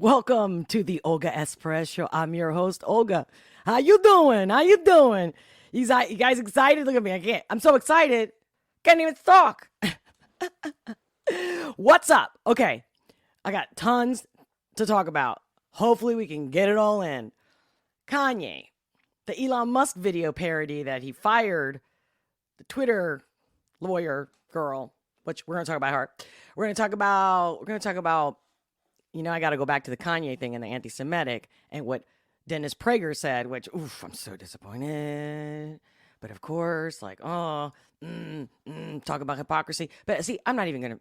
Welcome to the Olga Express Show. I'm your host, Olga. How you doing? How you doing? You guys excited? Look at me. I can't. I'm so excited. Can't even talk. What's up? Okay. I got tons to talk about. Hopefully we can get it all in. Kanye, the Elon Musk video parody that he fired the Twitter lawyer girl, which we're going to talk about her. We're going to talk about, I got to go back to the Kanye thing and the anti-Semitic and what Dennis Prager said, which, I'm so disappointed. But of course, talk about hypocrisy. But see, it's not even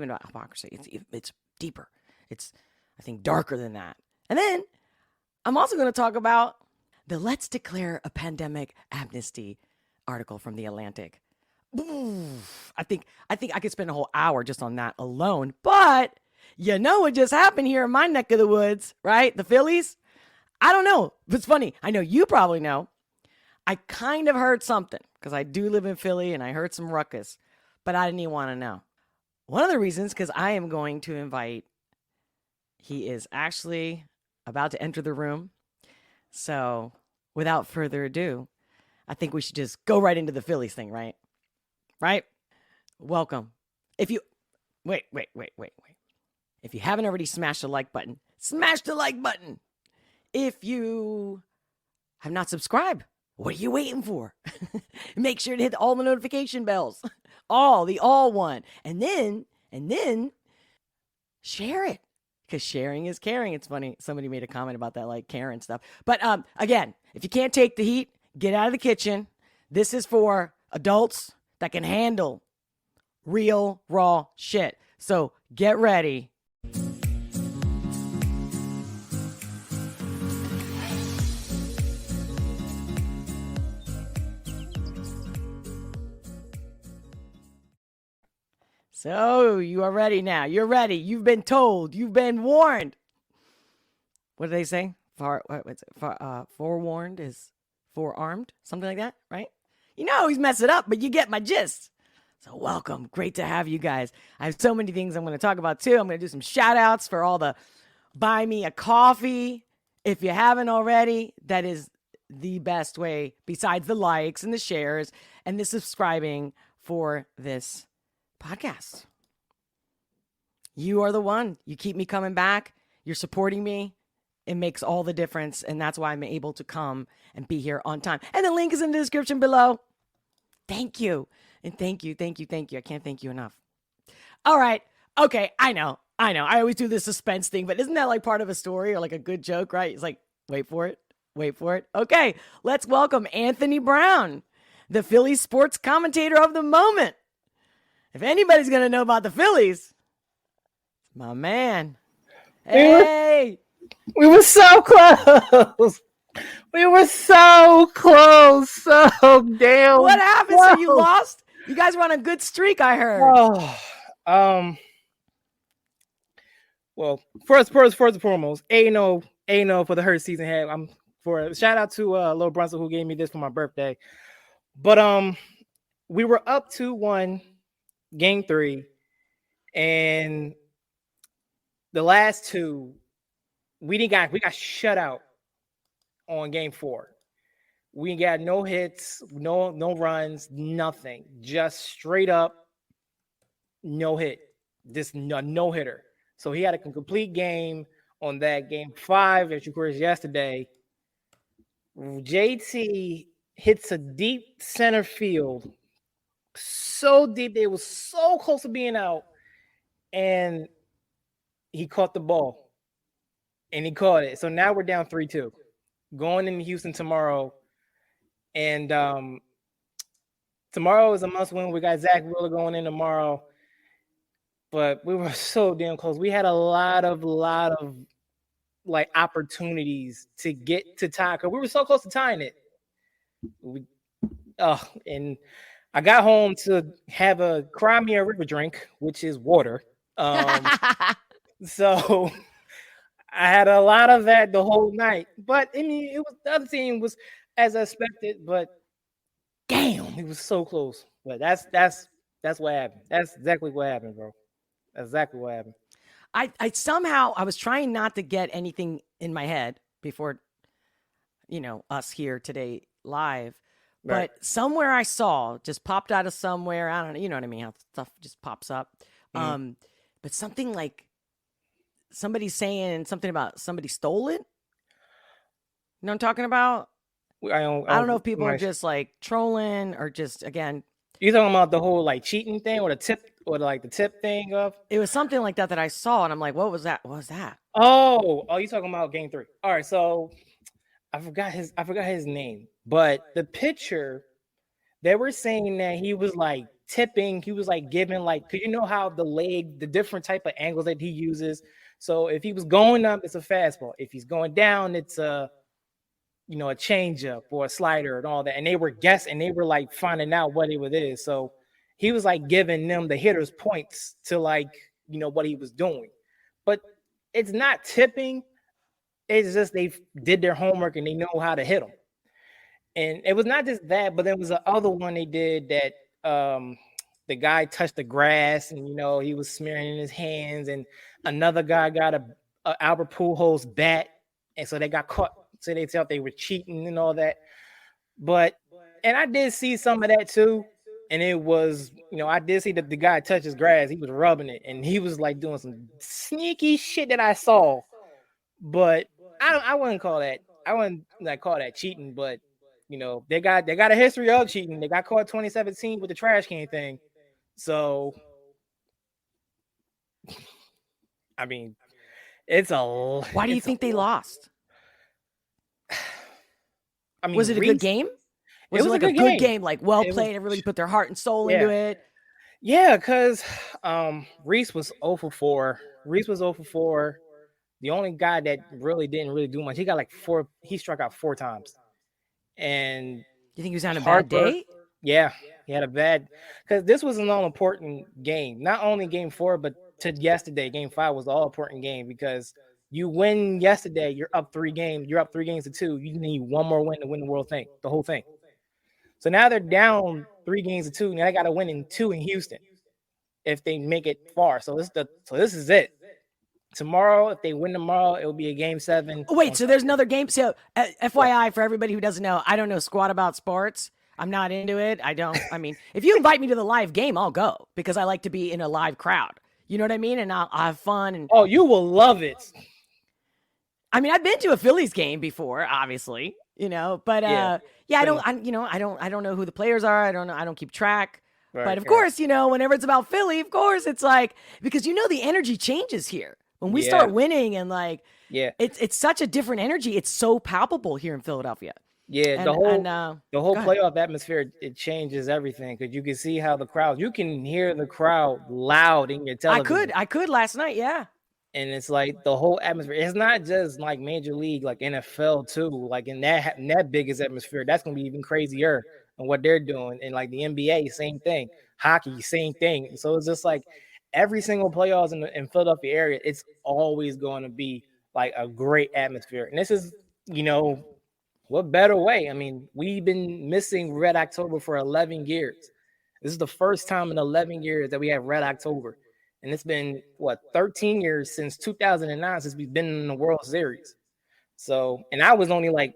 about hypocrisy. It's deeper. It's, I think, darker than that. And then I'm also going to talk about the Let's Declare a Pandemic Amnesty article from The Atlantic. I think I could spend a whole hour just on that alone. But you know what just happened here in my neck of the woods, right? The Phillies? I don't know. It's funny. I know you probably know. I kind of heard something because I do live in Philly and I heard some ruckus, but I didn't even want to know. One of the reasons, because I am going to invite, he is actually about to enter the room. So without further ado, I think we should just go right into the Phillies thing, right? Right? Welcome. If you, wait. If you haven't already smashed the like button, smash the like button. If you have not subscribed, what are you waiting for? Make sure to hit all the notification bells. All one. And then share it. Because sharing is caring. It's funny. Somebody made a comment about that, like Karen stuff. But again, if you can't take the heat, get out of the kitchen. This is for adults that can handle real, raw shit. So get ready. So you are ready now. You're ready. You've been told. You've been warned. What do they say? Forewarned is forearmed. Something like that, right? You know he's messing it up, but you get my gist. So welcome. Great to have you guys. I have so many things I'm going to talk about too. I'm going to do some shout outs for all the buy me a coffee. If you haven't already, that is the best way besides the likes and the shares and the subscribing for this podcast. You are the one. You keep me coming back. You're supporting me. It makes all the difference. And that's why I'm able to come and be here on time. And the link is in the description below. Thank you. And thank you. I can't thank you enough. All right. Okay. I know. I always do this suspense thing, but isn't that like part of a story or like a good joke, right? It's like, wait for it. Okay. Let's welcome Anthony Brown, the Phillies sports commentator of the moment. If anybody's going to know about the Phillies, it's my man. Hey. We were so close. So damn. What happened? Close. So you lost? You guys were on a good streak, I heard. Well, first and foremost, A-No for the hurt season had. Shout out to Lil Brunson who gave me this for my birthday. But we were up 2-1 game 3, and the last two we got shut out on game 4. We got no hits, no runs, nothing. Just straight up no hit. This no hitter. So he had a complete game on that. Game 5, as you course yesterday, JT hits a deep center field. So deep, they was so close to being out, and he caught the ball, and he caught it. So now we're down 3-2, going into Houston tomorrow, and tomorrow is a must-win. We got Zach Wheeler going in tomorrow, but we were so damn close. We had a lot of like opportunities to get to tie, because we were so close to tying it. And I got home to have a Cry Me a River drink, which is water. So I had a lot of that the whole night. But I mean, it was, the other team was as I expected, but damn, it was so close. But that's what happened. That's exactly what happened, bro. That's exactly what happened. I somehow I was trying not to get anything in my head before, us here today live. Right. But somewhere I saw just popped out of somewhere. I don't know. You know what I mean? How stuff just pops up. Mhm. But something like somebody saying something about somebody stole it. You know what I'm talking about? I don't know if people are just like trolling or just again. You talking about the whole like cheating thing or the tip or like the tip thing of? It was something like that I saw, and I'm like, what was that? What was that? Oh, you talking about game 3? All right, so I forgot his name, but the picture they were saying that he was like tipping, he was like giving like, cause you know how the different type of angles that he uses. So if he was going up, it's a fastball. If he's going down, it's a changeup or a slider and all that. And they were guessing, they were like finding out what it is. So he was like giving them the hitters points to like, what he was doing. But it's not tipping. It's just they did their homework and they know how to hit them. And it was not just that, but there was the other one they did that the guy touched the grass and he was smearing in his hands, and another guy got a Albert Pujols bat, and so they got caught. So they thought they were cheating and all that. And I did see some of that too. And it was, I did see that the guy touched his grass. He was rubbing it, and he was like doing some sneaky shit that I saw. But I wouldn't call that. I wouldn't like call that cheating. But they got a history of cheating. They got caught 2017 with the trash can thing. So I mean, it's a. Why do you think they lost? I mean, was it a good game? Was it like a good game? Like well played, everybody put their heart and soul into it? Yeah, because Reese was 0 for 4. Reese was 0 for 4. The only guy that didn't really do much. He got like 4. He struck out 4 times. And you think he was on a bad day? Yeah, he had a bad, because this was an all-important game. Not only game 4, but to yesterday, game 5 was the all-important game, because you win yesterday, you're up 3 games. You're up 3 games to 2. You need one more win to win the whole thing. So now they're down 3 games to 2. Now they got to win in 2 in Houston if they make it far. So this is it. Tomorrow, if they win tomorrow, it will be a game 7. Oh, wait, so there's another game. So, FYI, for everybody who doesn't know, I don't know squat about sports. I'm not into it. I mean, if you invite me to the live game, I'll go because I like to be in a live crowd. You know what I mean? And I'll have fun. And oh, you will love it. I mean, I've been to a Phillies game before, obviously, but I don't know who the players are. I don't keep track. Right, but of course, whenever it's about Philly, of course, it's like, because the energy changes here. When we start winning and like, it's such a different energy. It's so palpable here in Philadelphia. Yeah, the whole playoff atmosphere, it changes everything, because you can see how you can hear the crowd loud in your television. I could last night, yeah. And it's like the whole atmosphere. It's not just like Major League, like NFL too. Like in that biggest atmosphere, that's gonna be even crazier than what they're doing. And like the NBA, same thing. Hockey, same thing. So it's just like every single playoffs in Philadelphia area, it's always going to be like a great atmosphere. And this is, what better way? I mean, we've been missing Red October for 11 years. This is the first time in 11 years that we have Red October. And it's been, 13 years since 2009 since we've been in the World Series. So, and I was only like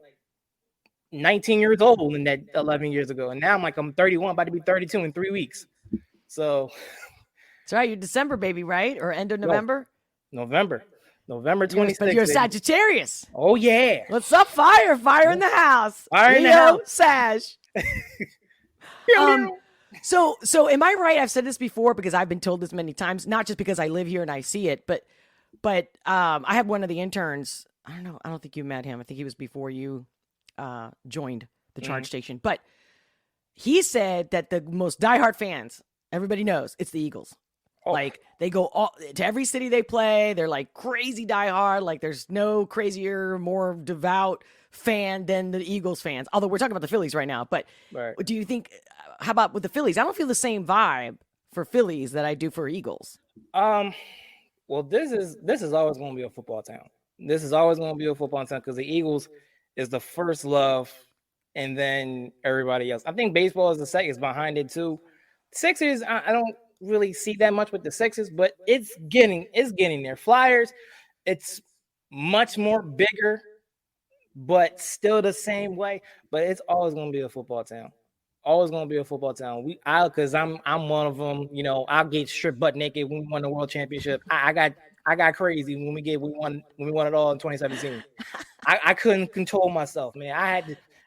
19 years old in that 11 years ago. And now I'm 31, about to be 32 in 3 weeks. So. That's right. You're December, baby, right? Or end of November? November 26th. But you're a Sagittarius. Oh, yeah. What's up, fire? Fire in the house. Fire in the house. Sag. So am I right? I've said this before because I've been told this many times, not just because I live here and I see it, but I had one of the interns. I don't know. I don't think you met him. I think he was before you joined the charge station. But he said that the most diehard fans, everybody knows, it's the Eagles. Oh. Like they go to every city they play. They're like crazy diehard. Like there's no crazier, more devout fan than the Eagles fans. Although we're talking about the Phillies right now. But do you think? How about with the Phillies? I don't feel the same vibe for Phillies that I do for Eagles. Well, this is always going to be a football town. This is always going to be a football town because the Eagles is the first love, and then everybody else. I think baseball is the second, is behind it too. Sixers, I don't really see that much with the Sixers, but it's getting there. Flyers, it's much more bigger, but still the same way. But it's always going to be a football town. Always going to be a football town. Because I'm one of them. You know, I'll get stripped butt naked when we won the world championship. I got crazy when we won it all in 2017. I couldn't control myself, man.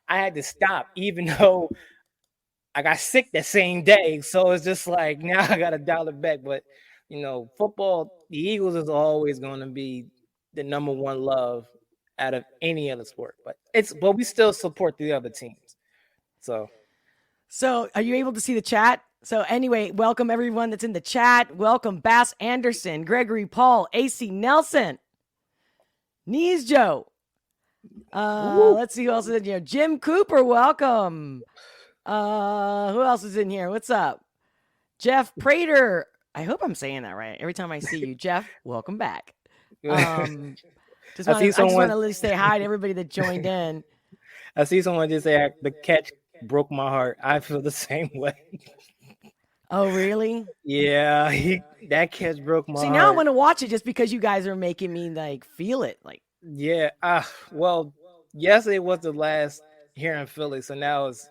I had to stop, even though I got sick that same day. So it's just like now I got to dial it back. But you know, football, the Eagles is always going to be the number one love out of any other sport. But we still support the other teams. So are you able to see the chat? So anyway, welcome everyone that's in the chat. Welcome Bass Anderson, Gregory Paul, AC Nelson, Knees Joe. Let's see who else is in here. Jim Cooper, welcome. Who else is in here? What's up? Jeff Prater. I hope I'm saying that right. Every time I see you, Jeff, welcome back. I just want to say hi to everybody that joined in. I see someone just say the catch broke my heart. I feel the same way. Oh, really? Yeah, that catch broke my heart. See, now I want to watch it just because you guys are making me like feel it. Like, yeah. Well, yesterday was the last here in Philly, so now it's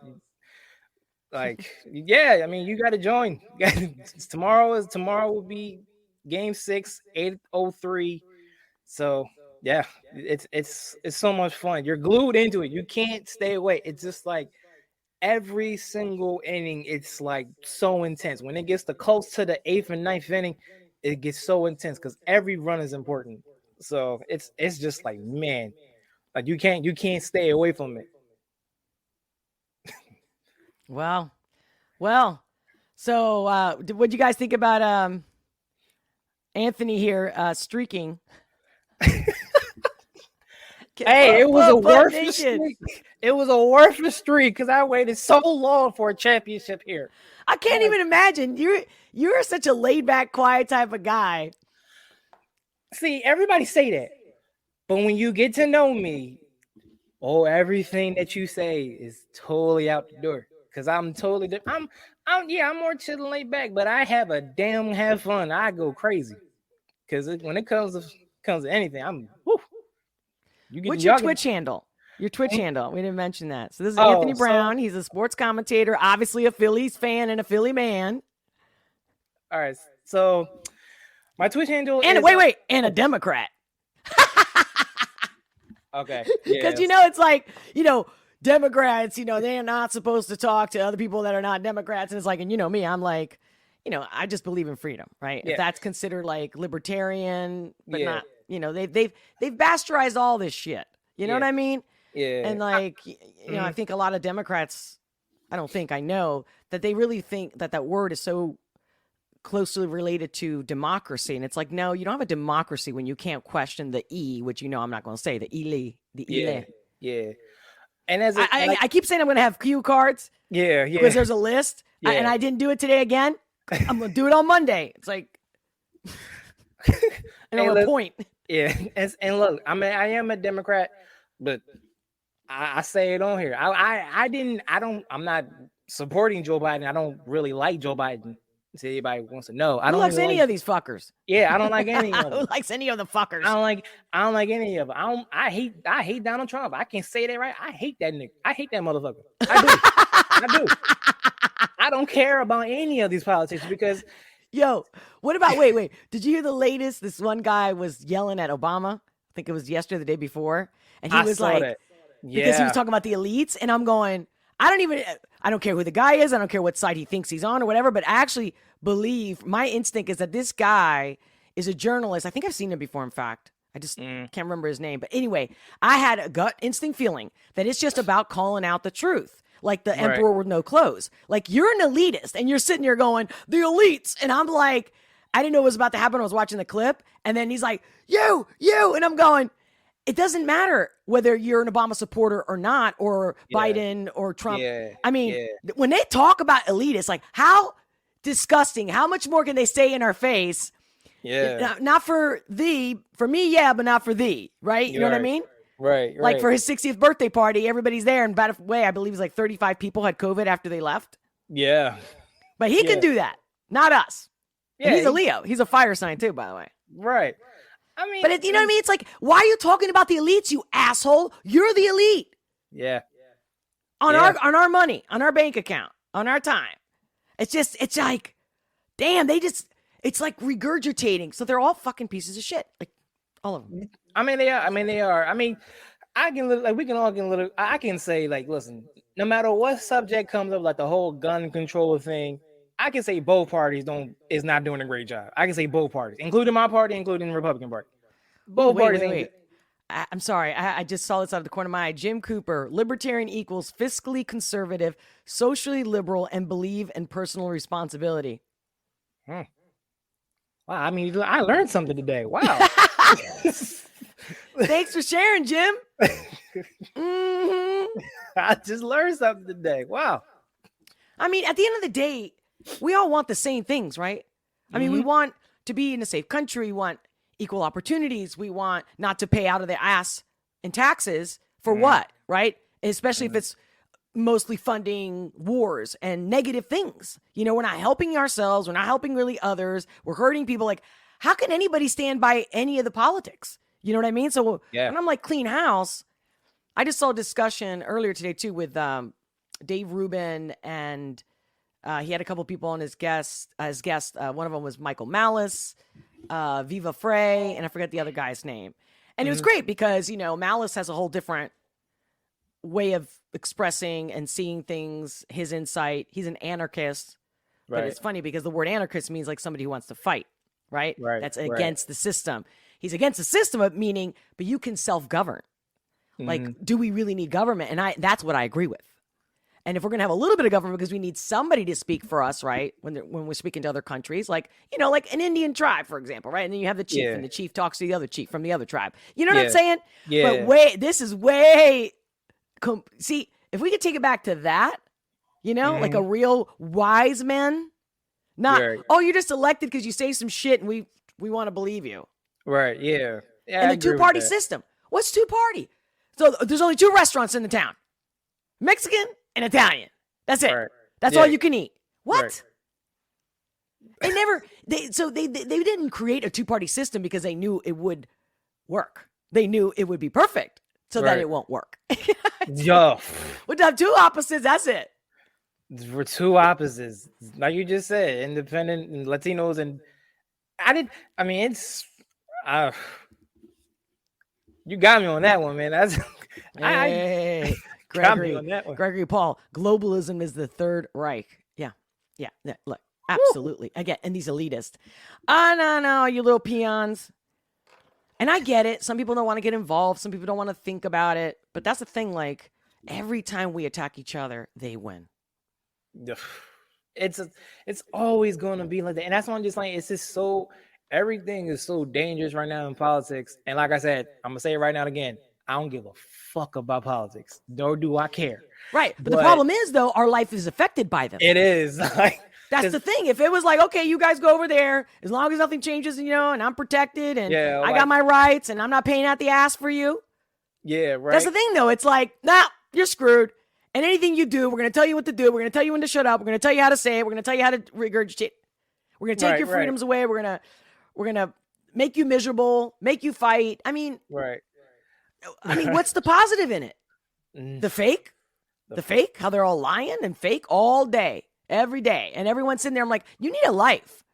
like, yeah. I mean, you got to join. Tomorrow will be Game 6, 8:03. So yeah, it's so much fun. You're glued into it. You can't stay away. It's just like every single inning, it's like so intense. When it gets close to the 8th and 9th inning, it gets so intense because every run is important. So it's just like, man, like you can't stay away from it. Well, so what do you guys think about Anthony here streaking? Hey, it was a worthless streak. It was a worthless streak because I waited so long for a championship here. I can't even imagine. You're such a laid back, quiet type of guy. See, everybody say that, but when you get to know me, everything that you say is totally out the door. Because I'm totally different. I'm more chill and laid back, but I have fun. I go crazy. Because when it comes to anything, What's your Twitch handle? Your Twitch handle. We didn't mention that. So this is Anthony Brown. He's a sports commentator, obviously a Phillies fan and a Philly man. All right. So my Twitch handle is... Wait. And a Democrat. Okay. Because, it's like, Democrats, they're not supposed to talk to other people that are not Democrats. And it's like, and me, I'm like, I just believe in freedom, right? Yeah. If that's considered like libertarian, but not, they've bastardized all this shit. You know what I mean? Yeah. And like, I think a lot of Democrats, I know that they really think that word is so closely related to democracy. And it's like, no, you don't have a democracy when you can't question the E, which I'm not going to say, the ile. Yeah. And as I keep saying I'm going to have cue cards. Yeah. Because there's a list. Yeah. And I didn't do it today again. I'm going to do it on Monday. It's like, and a point. Yeah. And look, I mean, I am a Democrat, but I say it on here. I'm not supporting Joe Biden. I don't really like Joe Biden. So anybody wants to know. Who likes any of these fuckers? Yeah, I don't like any of them. Who likes any of the fuckers? I don't like any of them. I hate Donald Trump. I can say that right. I hate that nigga. I hate that motherfucker. I do. I don't care about any of these politicians because what about wait. Did you hear the latest? This one guy was yelling at Obama. I think it was yesterday, the day before. And he was like, because he was talking about the elites, and I'm going, I don't care who the guy is. I don't care what side he thinks he's on or whatever, but I actually believe, my instinct is that this guy is a journalist. I think I've seen him before, in fact. I just can't remember his name. But anyway, I had a gut instinct feeling that it's just about calling out the truth. Like the emperor with no clothes. Like, you're an elitist and you're sitting here going, the elites. And I'm like, I didn't know what was about to happen. I was watching the clip. And then he's like, you. And I'm going, it doesn't matter whether you're an Obama supporter or not, or Biden or Trump. Yeah. I mean, when they talk about elitists, like, how disgusting, how much more can they say in our face? Yeah. Not for thee, for me, yeah, but not for thee, right? You know what I mean? Right. Like for his 60th birthday party, everybody's there. And by the way, I believe it's like 35 people had COVID after they left. Yeah. But he can do that. Not us. Yeah, and he's a Leo. He's a fire sign too, by the way. right. I mean, But you know what I mean? It's like, why are you talking about the elites, you asshole? You're the elite. Yeah. On our money, on our bank account, on our time. It's like, damn, it's like regurgitating. So they're all fucking pieces of shit. Like, all of them. I mean, they are. I mean, I can say, like, listen, no matter what subject comes up, like the whole gun control thing, I can say both parties is not doing a great job. I can say both parties, including my party, including the Republican Party. Both parties. Wait. I'm sorry. I just saw this out of the corner of my eye. Jim Cooper, libertarian equals fiscally conservative, socially liberal, and believe in personal responsibility. Wow. I mean, I learned something today. Wow. Thanks for sharing, Jim. Mm-hmm. I just learned something today. Wow. I mean, at the end of the day, we all want the same things, right? I mean, we want to be in a safe country. We want equal opportunities. We want not to pay out of their ass in taxes for what, right? Especially if it's mostly funding wars and negative things. You know, we're not helping ourselves. We're not helping really others. We're hurting people. Like, how can anybody stand by any of the politics? You know what I mean? So when I'm like clean house, I just saw a discussion earlier today too with Dave Rubin, and he had a couple people on as guests. One of them was Michael Malice, Viva Frey, and I forget the other guy's name. And it was great because, you know, Malice has a whole different way of expressing and seeing things, his insight. He's an anarchist. But it's funny because the word anarchist means like somebody who wants to fight, right? That's against the system. He's against the system, meaning, but you can self-govern. Like, do we really need government? And that's what I agree with. And if we're going to have a little bit of government because we need somebody to speak for us, right? When we're speaking to other countries, like, you know, like an Indian tribe, for example, right? And then you have the chief and the chief talks to the other chief from the other tribe. You know what I'm saying? Yeah. But this is way, see, if we could take it back to that, you know, like a real wise man, not, oh, you're just elected because you say some shit and we want to believe you. Right. Yeah. And the two-party system. What's two-party? So there's only two restaurants in the town. Mexican and Italian. That's it. That's all you can eat. What? They didn't create a two-party system because they knew it would work. They knew it would be perfect so that it won't work. Yo. We'd have two opposites. That's it. We're two opposites. Like you just said, independent and Latinos. And you got me on that one, man. That's Gregory Paul. Globalism is the Third Reich. Yeah. Look, absolutely. Again, and these elitists. No, you little peons. And I get it. Some people don't want to get involved. Some people don't want to think about it. But that's the thing. Like, every time we attack each other, they win. It's always going to be like that. And that's why I'm just like, it's just so, everything is so dangerous right now in politics. And like I said, I'm going to say it right now again. I don't give a fuck about politics, nor do I care. Right. But the problem is, though, our life is affected by them. It is. That's the thing. If it was like, okay, you guys go over there, as long as nothing changes, you know, and I'm protected and I got my rights and I'm not paying out the ass for you. Yeah, right. That's the thing, though. It's like, nah, you're screwed. And anything you do, we're going to tell you what to do. We're going to tell you when to shut up. We're going to tell you how to say it. We're going to tell you how to regurgitate. We're going to take your freedoms away. We're going to make you miserable, make you fight. I mean, what's the positive in it? The fake? The fake? How they're all lying and fake all day, every day. And everyone's sitting there. I'm like, you need a life.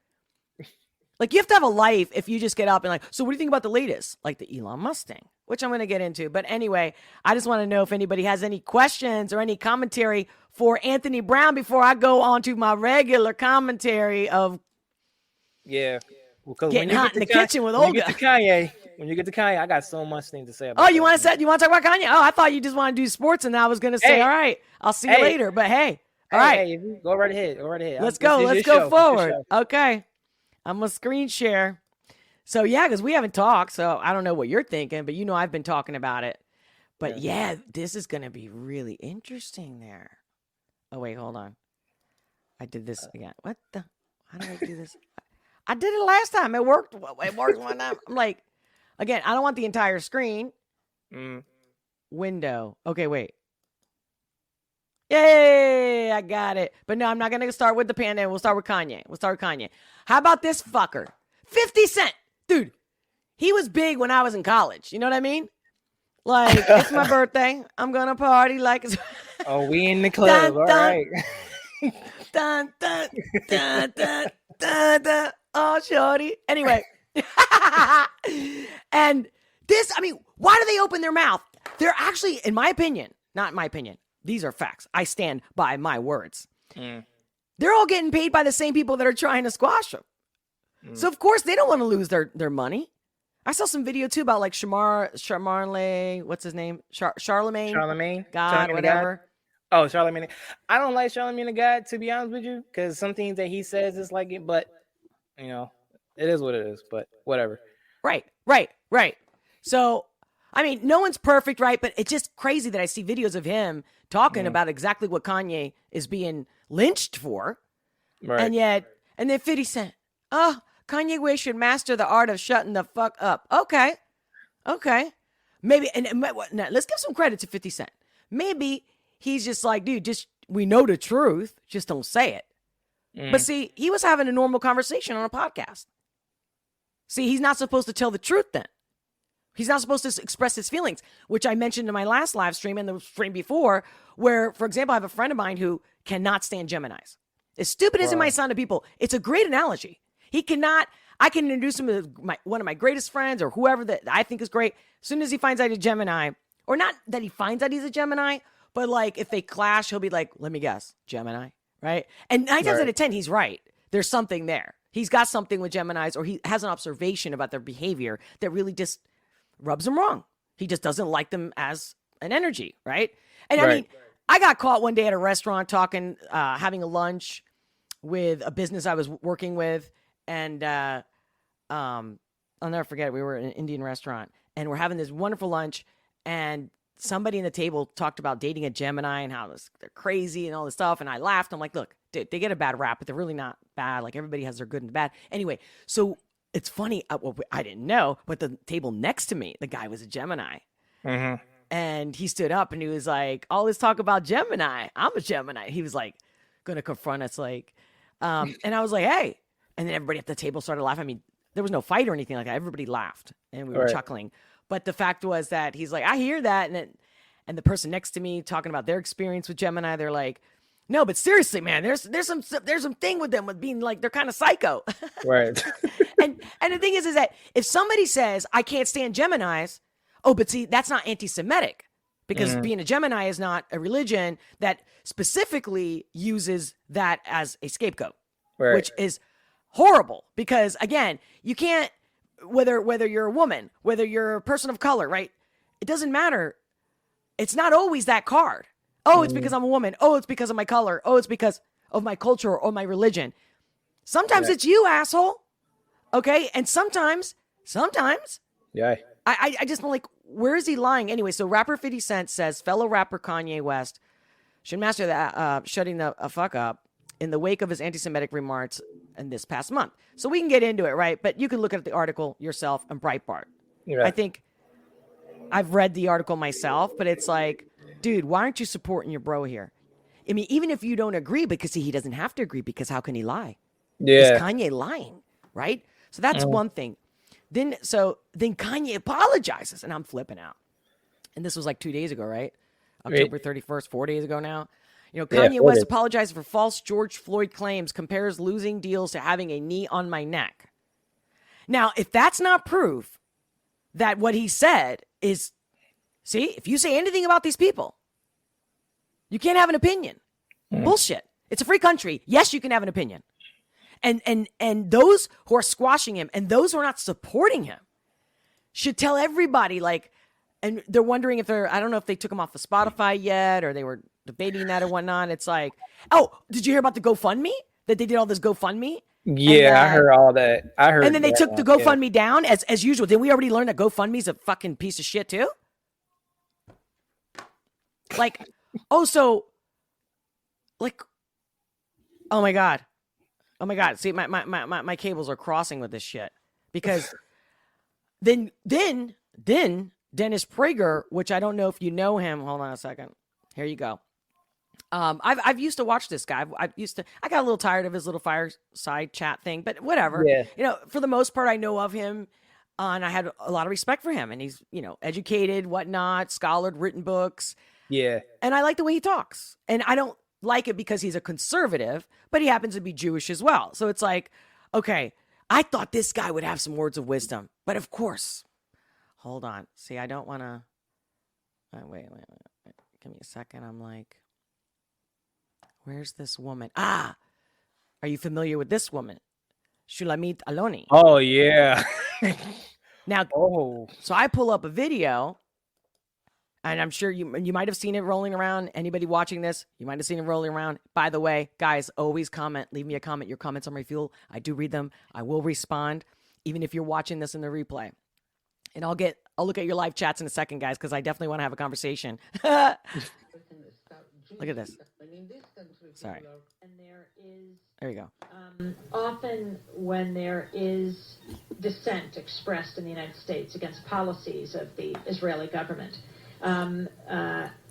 Like, you have to have a life if you just get up and like, so what do you think about the latest? Like the Elon Musk thing, which I'm going to get into. But anyway, I just want to know if anybody has any questions or any commentary for Anthony Brown before I go on to my regular commentary of getting hot in the kitchen with Olga. When you get to Kanye, I got so much things to say about you want to talk about Kanye? Oh, I thought you just want to do sports, and I was going to say, all right, I'll see you later. But hey, all right. Go right ahead. Let's go forward. Okay. I'm going to screen share. So, yeah, because we haven't talked, so I don't know what you're thinking, but you know I've been talking about it. But, yeah, this is going to be really interesting there. Oh, wait, hold on. I did this again. What the? How did I do this? I did it last time. It worked. It worked one time. I'm like, again, I don't want the entire screen. Window. Okay, wait. Yay, I got it. But no, I'm not going to start with the panda. We'll start with Kanye. How about this fucker? 50 Cent. Dude, he was big when I was in college. You know what I mean? Like, it's my birthday. I'm going to party like it's... Oh, we in the club. All right. Dun, dun, dun, dun, dun, dun. Oh, shorty. Anyway. And this, I mean, why do they open their mouth? They're actually, in my opinion, not my opinion, these are facts. I stand by my words. They're all getting paid by the same people that are trying to squash them. So, of course, they don't want to lose their money. I saw some video, too, about like Charlemagne, what's his name? Charlemagne? God, whatever. Oh, Charlemagne. I don't like Charlemagne the God, to be honest with you, because some things that he says is like it, but, you know, it is what it is, but whatever. Right. So, I mean, no one's perfect, right? But it's just crazy that I see videos of him talking about exactly what Kanye is being lynched for. Right. And then 50 Cent. Oh, Kanye West should master the art of shutting the fuck up. Okay. Maybe, and now let's give some credit to 50 Cent. Maybe he's just like, dude, we know the truth, just don't say it. But see, he was having a normal conversation on a podcast. See, he's not supposed to tell the truth then. He's not supposed to express his feelings, which I mentioned in my last live stream and the stream before, where, for example, I have a friend of mine who cannot stand Geminis. As stupid as it might sound to people, it's a great analogy. I can introduce him to one of my greatest friends or whoever that I think is great. As soon as he finds out he's a Gemini, or not that he finds out he's a Gemini, but like if they clash, he'll be like, let me guess, Gemini, right? And 9 times out of 10, he's right. There's something there. He's got something with Geminis, or he has an observation about their behavior that really just rubs him wrong. He just doesn't like them as an energy, right? And I mean, I got caught one day at a restaurant talking, having a lunch with a business I was working with, and I'll never forget it. We were in an Indian restaurant, and we're having this wonderful lunch, and somebody in the table talked about dating a Gemini and how they're crazy and all this stuff, and I laughed. I'm like, look, dude, they get a bad rap, but they're really not bad. Like, everybody has their good and the bad. Anyway, so it's funny. I didn't know, but the table next to me, the guy was a Gemini. And he stood up and he was like, all this talk about Gemini. I'm a Gemini. He was like, going to confront us, like, and I was like, hey. And then everybody at the table started laughing. I mean, there was no fight or anything like that. Everybody laughed and we were chuckling. But the fact was that he's like, I hear that. And the person next to me talking about their experience with Gemini, they're like, no, but seriously, man, there's some thing with them with being like, they're kind of psycho. Right. and the thing is that if somebody says, I can't stand Geminis, but see, that's not anti-Semitic, because being a Gemini is not a religion that specifically uses that as a scapegoat, which is horrible, because again, you can't, whether you're a woman, whether you're a person of color, right? It doesn't matter. It's not always that card. Oh, it's because I'm a woman. Oh, it's because of my color. Oh, it's because of my culture or my religion. Sometimes it's you, asshole. Okay? And sometimes, I just like, where is he lying? Anyway, so rapper 50 Cent says fellow rapper Kanye West should master that shutting the fuck up in the wake of his anti-Semitic remarks in this past month. So we can get into it, right? But you can look at the article yourself on Breitbart. Right. I think I've read the article myself, but it's like, dude, why aren't you supporting your bro here? I mean, even if you don't agree, because see, he doesn't have to agree, because how can he lie? Yeah. Is Kanye lying, right? So that's one thing. Then Kanye apologizes, and I'm flipping out. And this was like 2 days ago, right? October 31st, 4 days ago now. You know, Kanye West apologized for false George Floyd claims, compares losing deals to having a knee on my neck. Now, if that's not proof that what he said is, see, if you say anything about these people, you can't have an opinion. Bullshit. It's a free country. Yes, you can have an opinion. And those who are squashing him and those who are not supporting him should tell everybody, like, and they're wondering if I don't know if they took him off of Spotify yet, or they were debating that or whatnot. It's like, oh, did you hear about the GoFundMe? That they did all this GoFundMe? Yeah, I heard all that. And then they took the GoFundMe down as usual. Didn't we already learn that GoFundMe's a fucking piece of shit too? Like, oh my God. See, my cables are crossing with this shit, because then Dennis Prager, which I don't know if you know him. Hold on a second. Here you go. I've used to watch this guy. I got a little tired of his little fireside chat thing, but whatever. Yeah. You know, for the most part, I know of him, and I had a lot of respect for him. And he's, educated, whatnot, scholared, written books. Yeah. And I like the way he talks. And I don't like it because he's a conservative, but he happens to be Jewish as well. So it's like, okay, I thought this guy would have some words of wisdom, but of course, hold on. See, I don't want to. Wait. Give me a second. I'm like, where's this woman? Ah, are you familiar with this woman? Shulamit Aloni. Oh, yeah. Now, so I pull up a video, and I'm sure you might have seen it rolling around. Anybody watching this, you might have seen it rolling around. By the way, guys, always comment. Leave me a comment. Your comments are my fuel. I do read them. I will respond, even if you're watching this in the replay. And I'll look at your live chats in a second, guys, because I definitely want to have a conversation. Look at this. Sorry. There you go. Often when there is dissent expressed in the United States against policies of the Israeli government,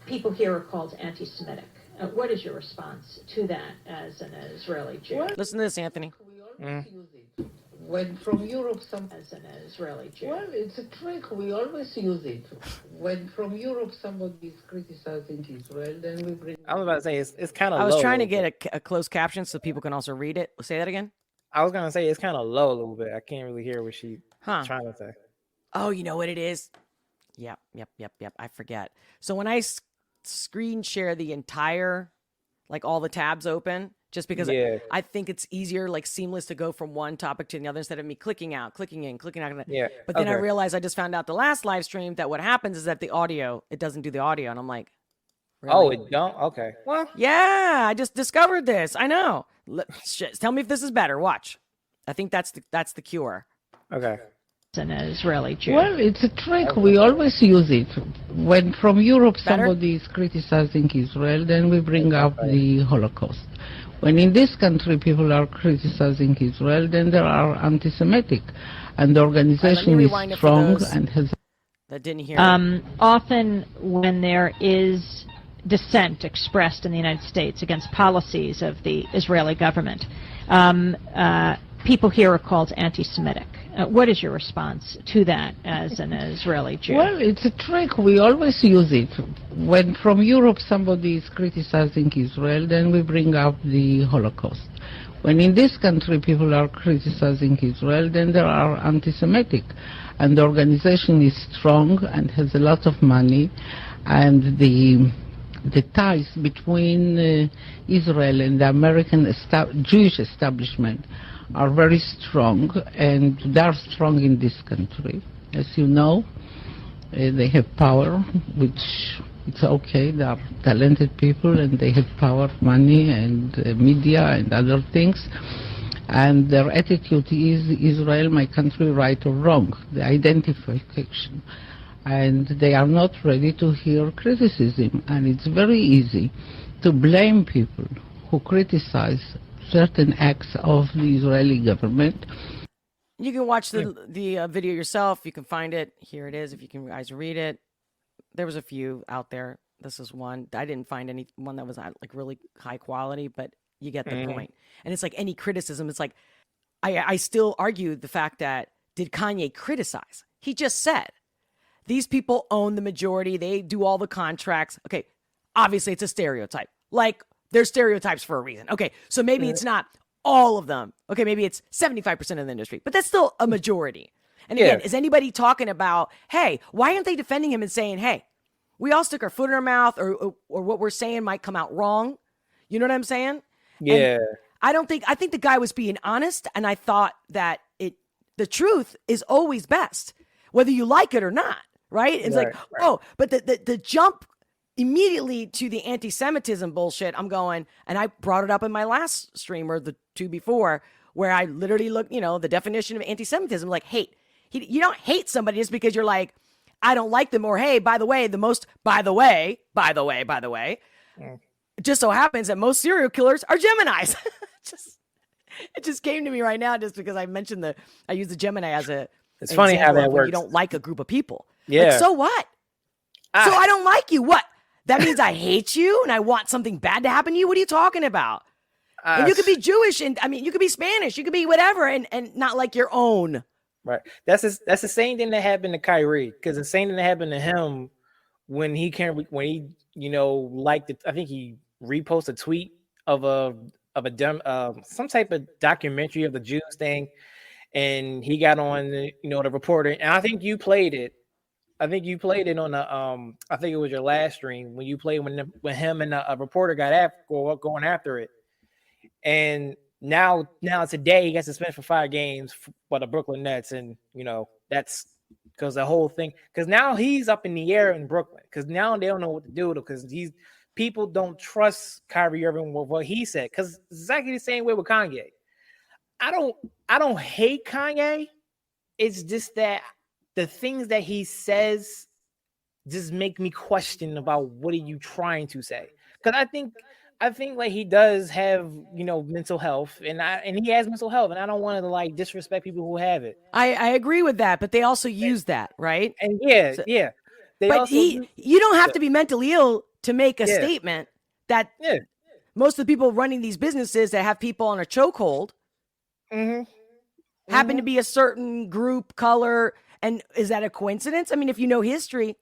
people here are called anti-Semitic. What is your response to that as an Israeli Jew? Listen to this, Anthony. We always use it. When from Europe, As an Israeli Jew. well, it's a trick. We always use it. When from Europe somebody is criticizing Israel, then we bring. I was about to say it's kind of. I was trying to get a closed caption so people can also read it. Say that again. I was gonna say it's kind of low a little bit. I can't really hear what she's Huh. trying to say. Oh, you know what it is? Yep. I forget. So when I screen share the entire, like all the tabs open, just because Yeah. I think it's easier, like seamless to go from one topic to the other instead of me clicking out, clicking in, clicking out. Yeah. But then I Okay. realized I just found out the last live stream that what happens is that the audio, it doesn't do the audio. And I'm like, Oh, really? it don't. Okay. Well, Yeah, I just discovered this. I know. Tell me if this is better. Watch. I think that's the cure. okay. As an Israeli Jew. Well, it's a trick. We always use it. When from Europe Better? somebody is criticizing Israel, then we bring up the Holocaust. When in this country people are criticizing Israel, then they are anti-Semitic, and the organization rewind it is for strong those and has. That didn't hear it. Often when there is dissent expressed in the United States against policies of the Israeli government, people here are called anti-Semitic. What is your response to that as an Israeli Jew? Well, it's a trick. We always use it. When from Europe somebody is criticizing Israel, then we bring up the Holocaust. When in this country people are criticizing Israel, then they are anti-Semitic. And the organization is strong and has a lot of money, and the ties between Israel and the American Jewish establishment are very strong, and they are strong in this country. As you know, they have power, which it's okay. They are talented people, and they have power, money, and media, and other things. And their attitude is Israel, my country, right or wrong, the identification. And they are not ready to hear criticism. And it's very easy to blame people who criticize certain acts of the Israeli government. You can watch the video yourself. You can find it. Here it is. If you can guys read it. There was a few out there. This is one. I didn't find any one that was like really high quality, but you get the point. And it's like any criticism. It's like I still argue the fact that did Kanye criticize? He just said these people own the majority. They do all the contracts. Okay, obviously it's a stereotype. Like there's stereotypes for a reason. Okay, so maybe it's not all of them. Okay, maybe it's 75% of the industry, but that's still a majority. And again, is anybody talking about, hey, why aren't they defending him and saying, hey, we all stick our foot in our mouth or what we're saying might come out wrong? You know what I'm saying? Yeah. And I think the guy was being honest, and I thought that the truth is always best, whether you like it or not, right? It's right. Oh, but the jump immediately to the anti-Semitism bullshit, I'm going, and I brought it up in my last stream or the two before, where I literally look, the definition of anti-Semitism, like hate. You don't hate somebody just because you're like, I don't like them, or hey, by the way, it just so happens that most serial killers are Geminis. It just came to me right now just because I mentioned I use the Gemini as a. It's funny how that works. You don't like a group of people. Yeah. Like, so what? So I don't like you. What? That means I hate you and I want something bad to happen to you. What are you talking about? And you could be Jewish, and I mean, you could be Spanish, you could be whatever, and not like your own. Right. That's the same thing that happened to Kyrie, because the same thing that happened to him when he liked it. I think he reposted a tweet of some type of documentary of the Jews thing, and he got on the reporter, and I think you played it. I think you played it on the I think it was your last stream when you played when him and a reporter got going after it. And now today he got suspended for 5 games for the Brooklyn Nets, and that's because the whole thing, because now he's up in the air in Brooklyn, because now they don't know what to do, because these people don't trust Kyrie Irving with what he said, because it's exactly the same way with Kanye. I don't hate Kanye. It's just that the things that he says just make me question about what are you trying to say, because I think like he does have mental health, and he has mental health, and I don't want to like disrespect people who have it. I agree with that, but they also use that, right? And But you don't have to be mentally ill to make a statement that most of the people running these businesses that have people on a chokehold happen to be a certain group, color, and is that a coincidence? I mean, if you know history.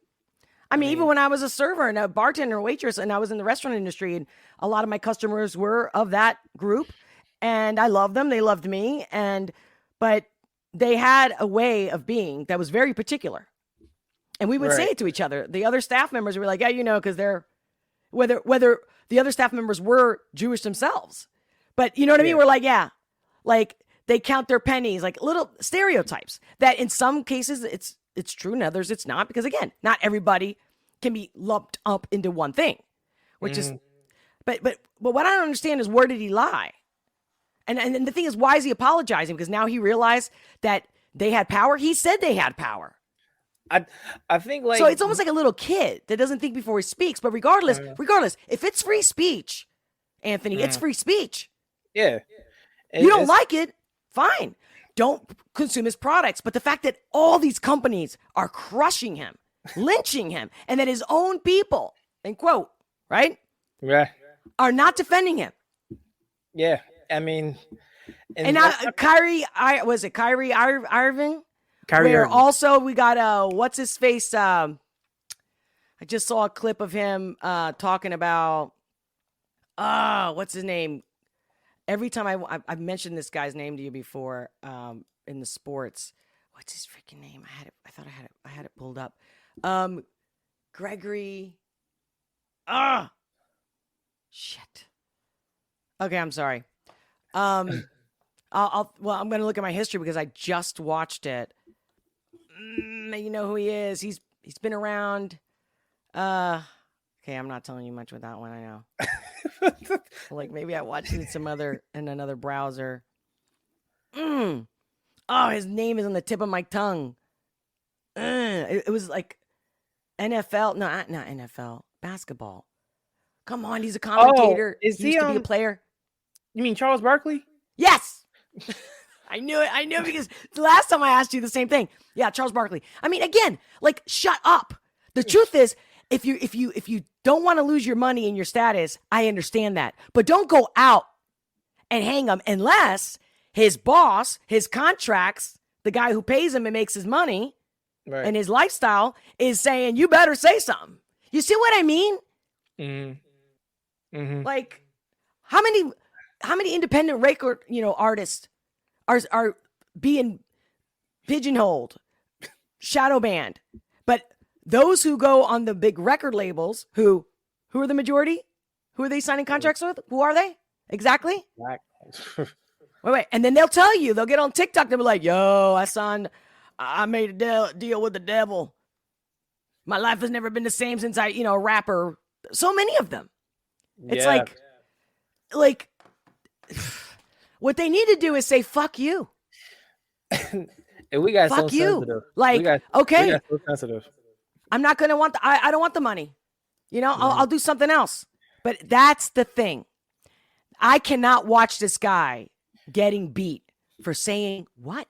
I mean, even when I was a server and a bartender, waitress, and I was in the restaurant industry, and a lot of my customers were of that group, and I loved them. They loved me, but they had a way of being that was very particular, and we would say it to each other. The other staff members were like, "Yeah, because they're whether the other staff members were Jewish themselves, but you know what I mean? We're like, yeah, like they count their pennies, like little stereotypes that in some cases it's true, in others it's not, because again, not everybody can be lumped up into one thing, which is, but what I don't understand is, where did he lie? And the thing is, why is he apologizing? Because now he realized that they had power. He said they had power. I think so it's almost like a little kid that doesn't think before he speaks. But regardless, if it's free speech, Anthony, it's free speech. Yeah. You don't like it, fine. Don't consume his products. But the fact that all these companies are crushing him, lynching him, and that his own people, end quote, right? Yeah. Are not defending him. Yeah. I mean, and now Kyrie Irving? Kyrie where Irving. Also we got what's his face? I just saw a clip of him talking about what's his name? Every time I've mentioned this guy's name to you before in the sports. What's his freaking name? I thought I had it pulled up. Gregory. Shit. Okay, I'm sorry. I'm going to look at my history because I just watched it. You know who he is. He's been around. Okay, I'm not telling you much with that one. I know. Like maybe I watched it in another browser. Oh, his name is on the tip of my tongue. It was like NFL. No, not NFL. Basketball. Come on, he's a commentator. He used to be a player. You mean Charles Barkley? Yes. I knew it because the last time I asked you the same thing. Yeah, Charles Barkley. I mean, again, like, shut up. The truth is, if you don't want to lose your money and your status, I understand that. But don't go out and hang him unless his boss, his contracts, the guy who pays him and makes his money, and his lifestyle is saying, you better say something. You see what I mean? Like, how many independent record, artists are being pigeonholed, shadow banned, but those who go on the big record labels, who are the majority? Who are they signing contracts with? Who are they exactly? Wait, and then they'll tell you, they'll get on TikTok, they'll be like, "Yo, I made a deal with the devil. My life has never been the same since I, a rapper." So many of them. It's like. What they need to do is say, "Fuck you." And we got fuck so you. Sensitive. Like, okay, we got so sensitive. I'm not gonna want. I don't want the money. I'll do something else. But that's the thing. I cannot watch this guy getting beat for saying what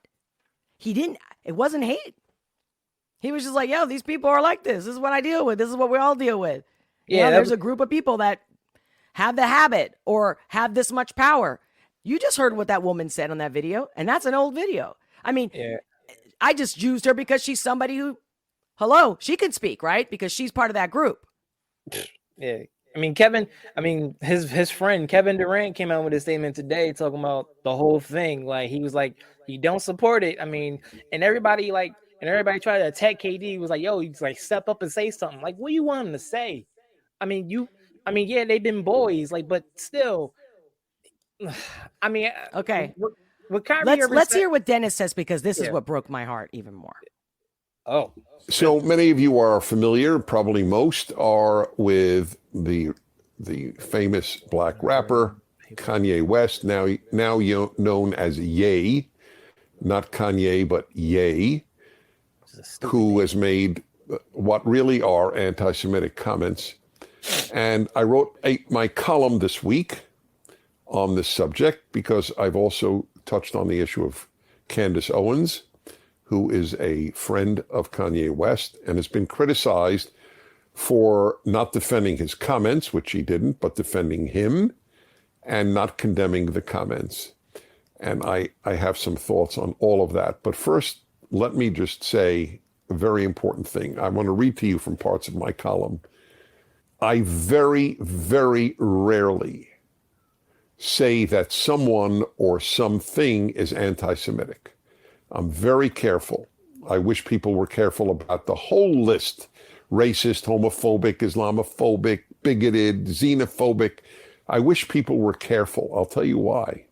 he didn't. It wasn't hate. He was just like, "Yo, these people are like this. This is what I deal with. This is what we all deal with." Yeah, there's a group of people that have the habit or have this much power. You just heard what that woman said on that video, and that's an old video. I mean, yeah. I just used her because she's somebody who, she can speak, right? Because she's part of that group. Yeah. I mean, his friend Kevin Durant came out with a statement today talking about the whole thing. Like, he was like, he don't support it. I mean, and everybody tried to attack KD. He was like, yo, he's like, step up and say something. Like, what do you want him to say? I mean, yeah, they've been boys, like, but still, I mean, okay. What Kyrie let's hear what Dennis says, because this is what broke my heart even more. Oh, so many of you are familiar, probably most are, with the famous black rapper Kanye West, now known as Ye, not Kanye but Ye, who has made what really are anti-Semitic comments. And I wrote my column this week on this subject because I've also touched on the issue of Candace Owens, who is a friend of Kanye West and has been criticized for not defending his comments, which he didn't, but defending him and not condemning the comments. And I have some thoughts on all of that. But first, let me just say a very important thing. I want to read to you from parts of my column. I very, very rarely say that someone or something is anti-Semitic. I'm very careful. I wish people were careful about the whole list: racist, homophobic, Islamophobic, bigoted, xenophobic. I wish people were careful. I'll tell you why.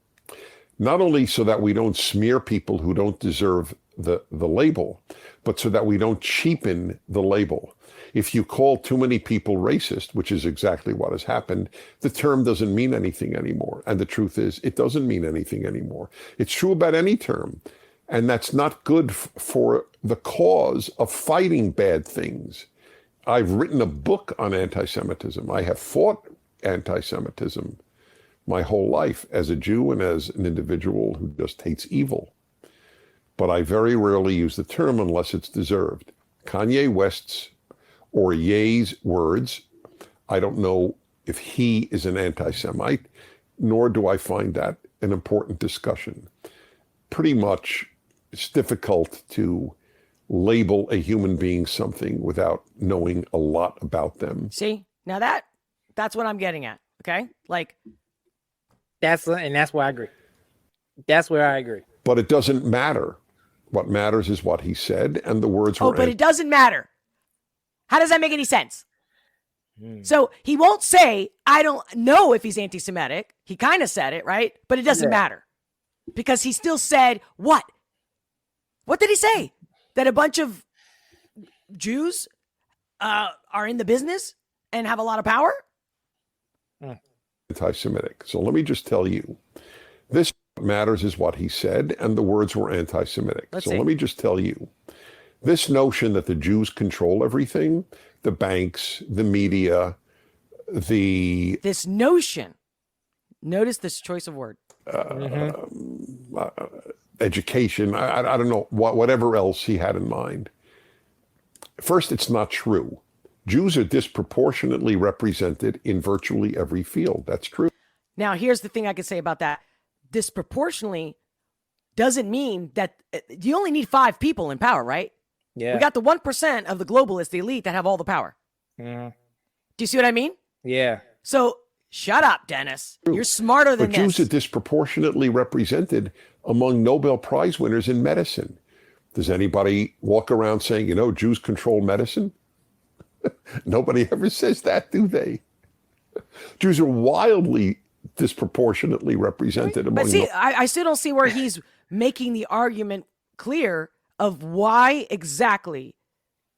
Not only so that we don't smear people who don't deserve the label, but so that we don't cheapen the label. If you call too many people racist, which is exactly what has happened, the term doesn't mean anything anymore. And the truth is, it doesn't mean anything anymore. It's true about any term. And that's not good for the cause of fighting bad things. I've written a book on anti-Semitism. I have fought anti-Semitism my whole life as a Jew and as an individual who just hates evil. But I very rarely use the term unless it's deserved. Kanye West's or Ye's words, I don't know if he is an anti-Semite, nor do I find that an important discussion. Pretty much, it's difficult to label a human being something without knowing a lot about them. See, now that's what I'm getting at. Okay, like that's where I agree. That's where I agree. But it doesn't matter. What matters is what he said, and the words were. Oh, but it doesn't matter. How does that make any sense? So he won't say, I don't know if he's anti-Semitic. He kind of said it, right? But it doesn't matter. Because he still said what? What did he say? That a bunch of Jews are in the business and have a lot of power? Anti-Semitic. So let me just tell you, this matters is what he said, and the words were anti-Semitic. Let me just tell you, this notion that the Jews control everything, the banks, the media, this notion, notice this choice of word, education, I don't know, whatever else he had in mind. First, it's not true. Jews are disproportionately represented in virtually every field. That's true. Now, here's the thing I could say about that. Disproportionately doesn't mean that you only need 5 people in power, right? Yeah. We got the 1% of the globalists, the elite, that have all the power. Do you see what I mean? Yeah. So shut up, Dennis. You're smarter than this. But Jews are disproportionately represented among Nobel Prize winners in medicine. Does anybody walk around saying, Jews control medicine? Nobody ever says that, do they? Jews are wildly disproportionately represented among. But see, I still don't see where he's making the argument clear of why exactly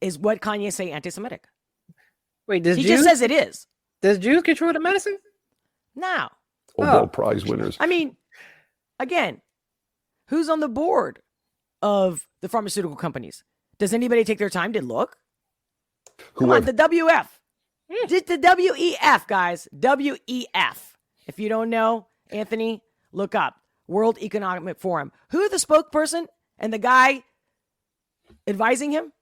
is what Kanye say anti-Semitic. Wait, he just says it is. Does Jews control the medicine? No. Nobel Prize winners. I mean, again, who's on the board of the pharmaceutical companies? Does anybody take their time to look? Come on, the WF. Just the WEF, guys. WEF. If you don't know, Anthony, look up World Economic Forum. Who the spokesperson and the guy advising him?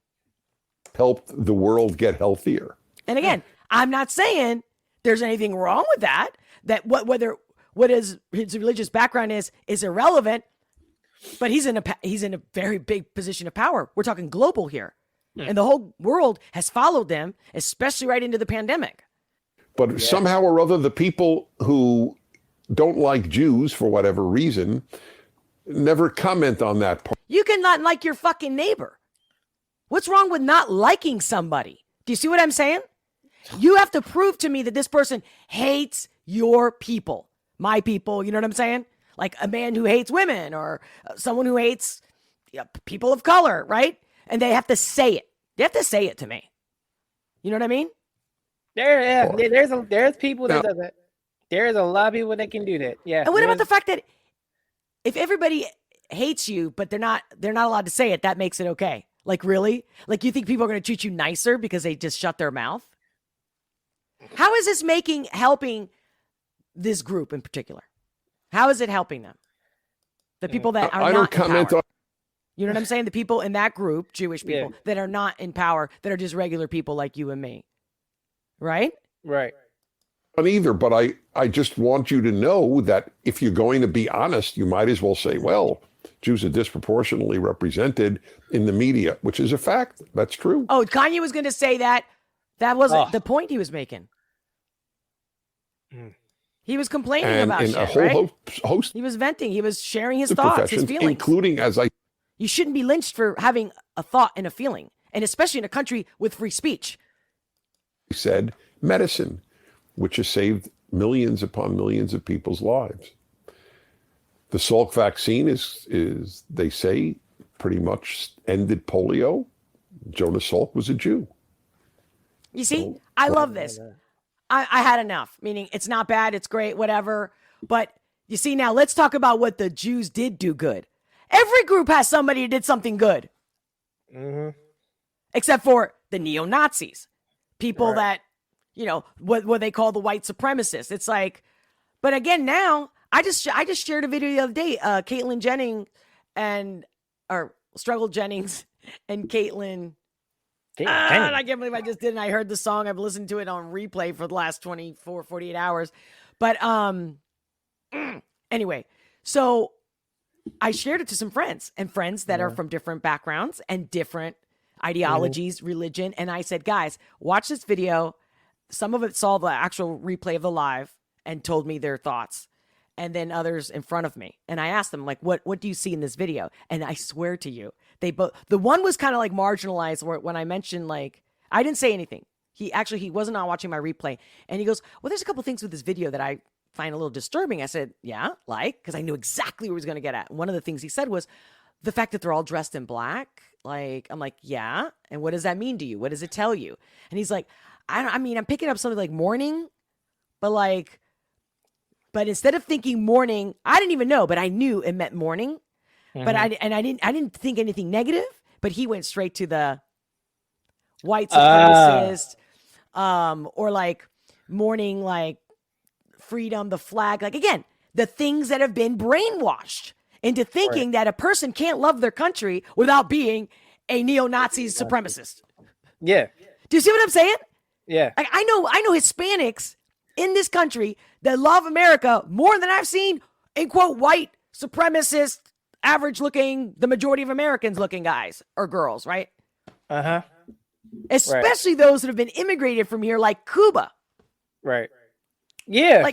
Helped the world get healthier. And again, I'm not saying there's anything wrong with that. That what his religious background is irrelevant. But he's in a very big position of power. We're talking global here, and the whole world has followed them, especially right into the pandemic. But somehow or other, the people who don't like Jews for whatever reason never comment on that part. You can not like your fucking neighbor. What's wrong with not liking somebody? Do you see what I'm saying? You have to prove to me that this person hates your people, my people. You know what I'm saying? Like a man who hates women or someone who hates people of color, right? And they have to say it. They have to say it to me. You know what I mean? There's people that does it. There's a lot of people that can do that. Yeah. And what about the fact that if everybody hates you, but they're not allowed to say it, that makes it okay? Like, really? Like, you think people are going to treat you nicer because they just shut their mouth? How is this helping this group in particular? How is it helping them? The people that are not in power. You know what I'm saying? The people in that group, Jewish people, that are not in power, that are just regular people like you and me. Right? Right. Either, but I just want you to know that if you're going to be honest, you might as well say, well, Jews are disproportionately represented in the media, which is a fact. That's true. Oh, Kanye was going to say that. That wasn't the point he was making. He was complaining about shit, a whole right? host. He was venting. He was sharing his thoughts, his feelings. Including, you shouldn't be lynched for having a thought and a feeling, and especially in a country with free speech. He said, medicine, which has saved millions upon millions of people's lives. The Salk vaccine is they say, pretty much ended polio. Jonas Salk was a Jew. You see, I love this. I had enough, meaning it's not bad, it's great, whatever. But you see, now let's talk about what the Jews did do good. Every group has somebody who did something good. Mm-hmm. Except for the neo-Nazis. People that, what they call the white supremacists. It's like, but again, now, I just shared a video the other day, Caitlyn Jennings Struggle Jennings and Caitlyn. I can't believe I just did, and I heard the song. I've listened to it on replay for the last 24, 48 hours. But anyway, so I shared it to some friends that are from different backgrounds and different ideologies, religion. And I said, guys, watch this video. Some of it saw the actual replay of the live and told me their thoughts. And then others in front of me. And I asked them, like, what do you see in this video? And I swear to you, the one was kind of like marginalized when I mentioned, like, I didn't say anything. He wasn't not watching my replay. And he goes, well, there's a couple things with this video that I find a little disturbing. I said, yeah, like, because I knew exactly what he was going to get at. One of the things he said was the fact that they're all dressed in black. Like, I'm like, yeah. And what does that mean to you? What does it tell you? And he's like, I mean, I'm picking up something like mourning, but instead of thinking mourning, I didn't even know, but I knew it meant mourning. But I didn't think anything negative, but he went straight to the white supremacist, or like mourning, like freedom, the flag, like, again, the things that have been brainwashed into thinking that a person can't love their country without being a neo-Nazi supremacist. Yeah. Do you see what I'm saying? Yeah. Like, I know Hispanics in this country that love America more than I've seen, in quote, white supremacist, average looking, the majority of Americans looking guys or girls, right? Uh-huh. Especially those that have been immigrated from here, like Cuba. Right. Yeah.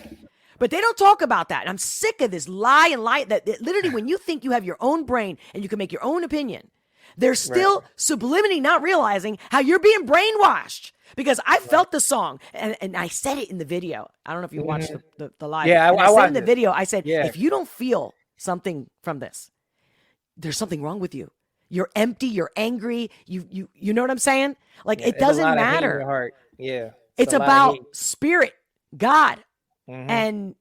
But they don't talk about that. And I'm sick of this lie that literally when you think you have your own brain and you can make your own opinion, they're still subliminally not realizing how you're being brainwashed. Because I felt the song, and I said it in the video. I don't know if you watched the live. Yeah, I said in the it. video, I said, if you don't feel something from this, there's something wrong with you. You're empty. You're angry. You know what I'm saying? Like, it doesn't matter. Heart. Yeah, it's about spirit, God, and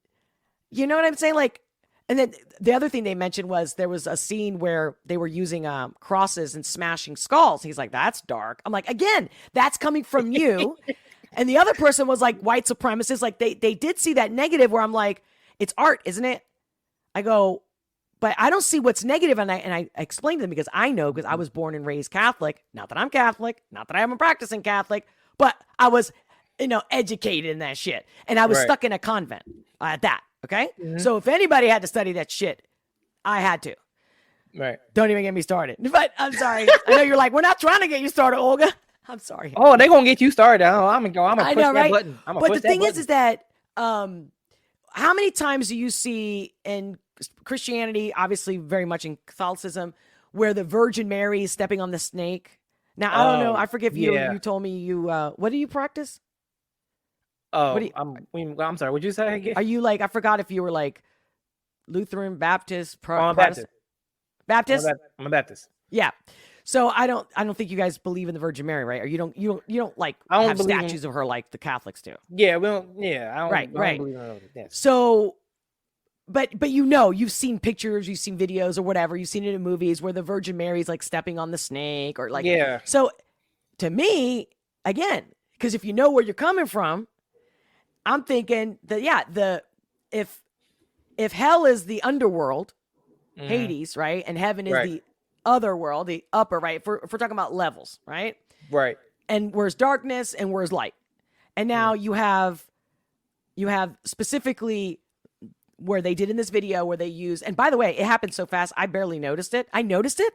you know what I'm saying? Like, and then the other thing they mentioned was there was a scene where they were using crosses and smashing skulls. He's like, that's dark. I'm like, again, that's coming from you. And the other person was like, white supremacists. Like, they did see that negative where I'm like, it's art, isn't it? I go, but I don't see what's negative. And I explained to them because I know, because I was born and raised Catholic. Not that I'm Catholic, not that I am a practicing Catholic, but I was educated in that shit. And I was Right. stuck in a convent at that. Okay. Mhm. So if anybody had to study that shit, I had to. Right. Don't even get me started. But I'm sorry. I know you're like, we're not trying to get you started, Olga. I'm sorry. Oh, they're gonna get you started. I'm gonna I push know, that right? button. But the thing is that how many times do you see in Christianity, obviously very much in Catholicism, where the Virgin Mary is stepping on the snake? Now, I don't know. I forget if you told me you, what do you practice? Oh, What do you- I'm sorry. What'd you say again? Are you like, I forgot if you were like Lutheran, Baptist, I'm a Protestant? Baptist. Baptist? I'm a Baptist. Yeah. So I don't think you guys believe in the Virgin Mary, right? Or you don't like I don't have believe in- statues of her like the Catholics do. Yeah, we don't. Yeah, I don't. Right, I don't right. believe in all of it. Yes. So, but you've seen pictures, you've seen videos or whatever, you've seen it in movies where the Virgin Mary's like stepping on the snake or like. Yeah. So, to me, again, because if you know where you're coming from, I'm thinking that if hell is the underworld, Mhm. Hades, right, and heaven is Right. the other world, the upper, right? If we're talking about levels, right? Right. And where's darkness and where's light, and now you have specifically where they did in this video where they use, and by the way, it happened so fast I barely noticed it. I noticed it,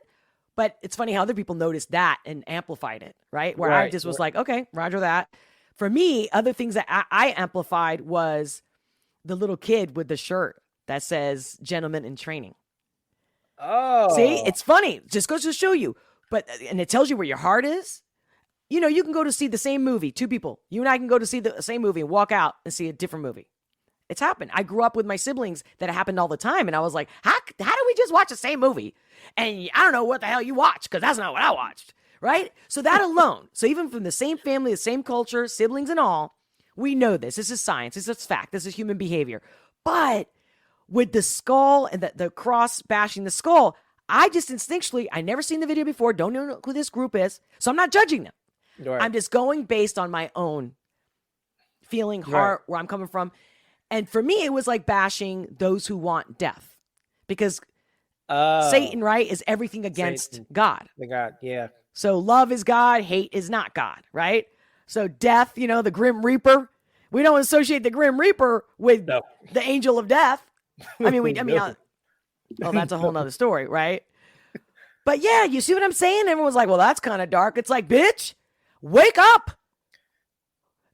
but it's funny how other people noticed that and amplified it, right? Where I Right, just was like, okay, roger that. For me, other things that I amplified was the little kid with the shirt that says "Gentleman in Training." Oh. See, it's funny. Just goes to show you. And it tells you where your heart is. You know, you can go to see the same movie. Two people. You and I can go to see the same movie and walk out and see a different movie. It's happened. I grew up with my siblings that it happened all the time. And I was like, how do we just watch the same movie? And I don't know what the hell you watch because that's not what I watched. Right? So that alone. So even from the same family, the same culture, siblings and all, we know this. This is science. This is fact. This is human behavior. But with the skull and the cross bashing the skull, I just instinctually, I never seen the video before, don't know who this group is, so I'm not judging them. Right. I'm just going based on my own feeling, heart, where I'm coming from. And for me, it was like bashing those who want death. Because Satan, right, is everything against Satan. God. The God. Yeah. So love is God, hate is not God, right? So death, the Grim Reaper, we don't associate the Grim Reaper with No. the angel of death. I mean, No. well, that's a whole nother story, right? But yeah, you see what I'm saying? Everyone's like, well, that's kind of dark. It's like, bitch, wake up.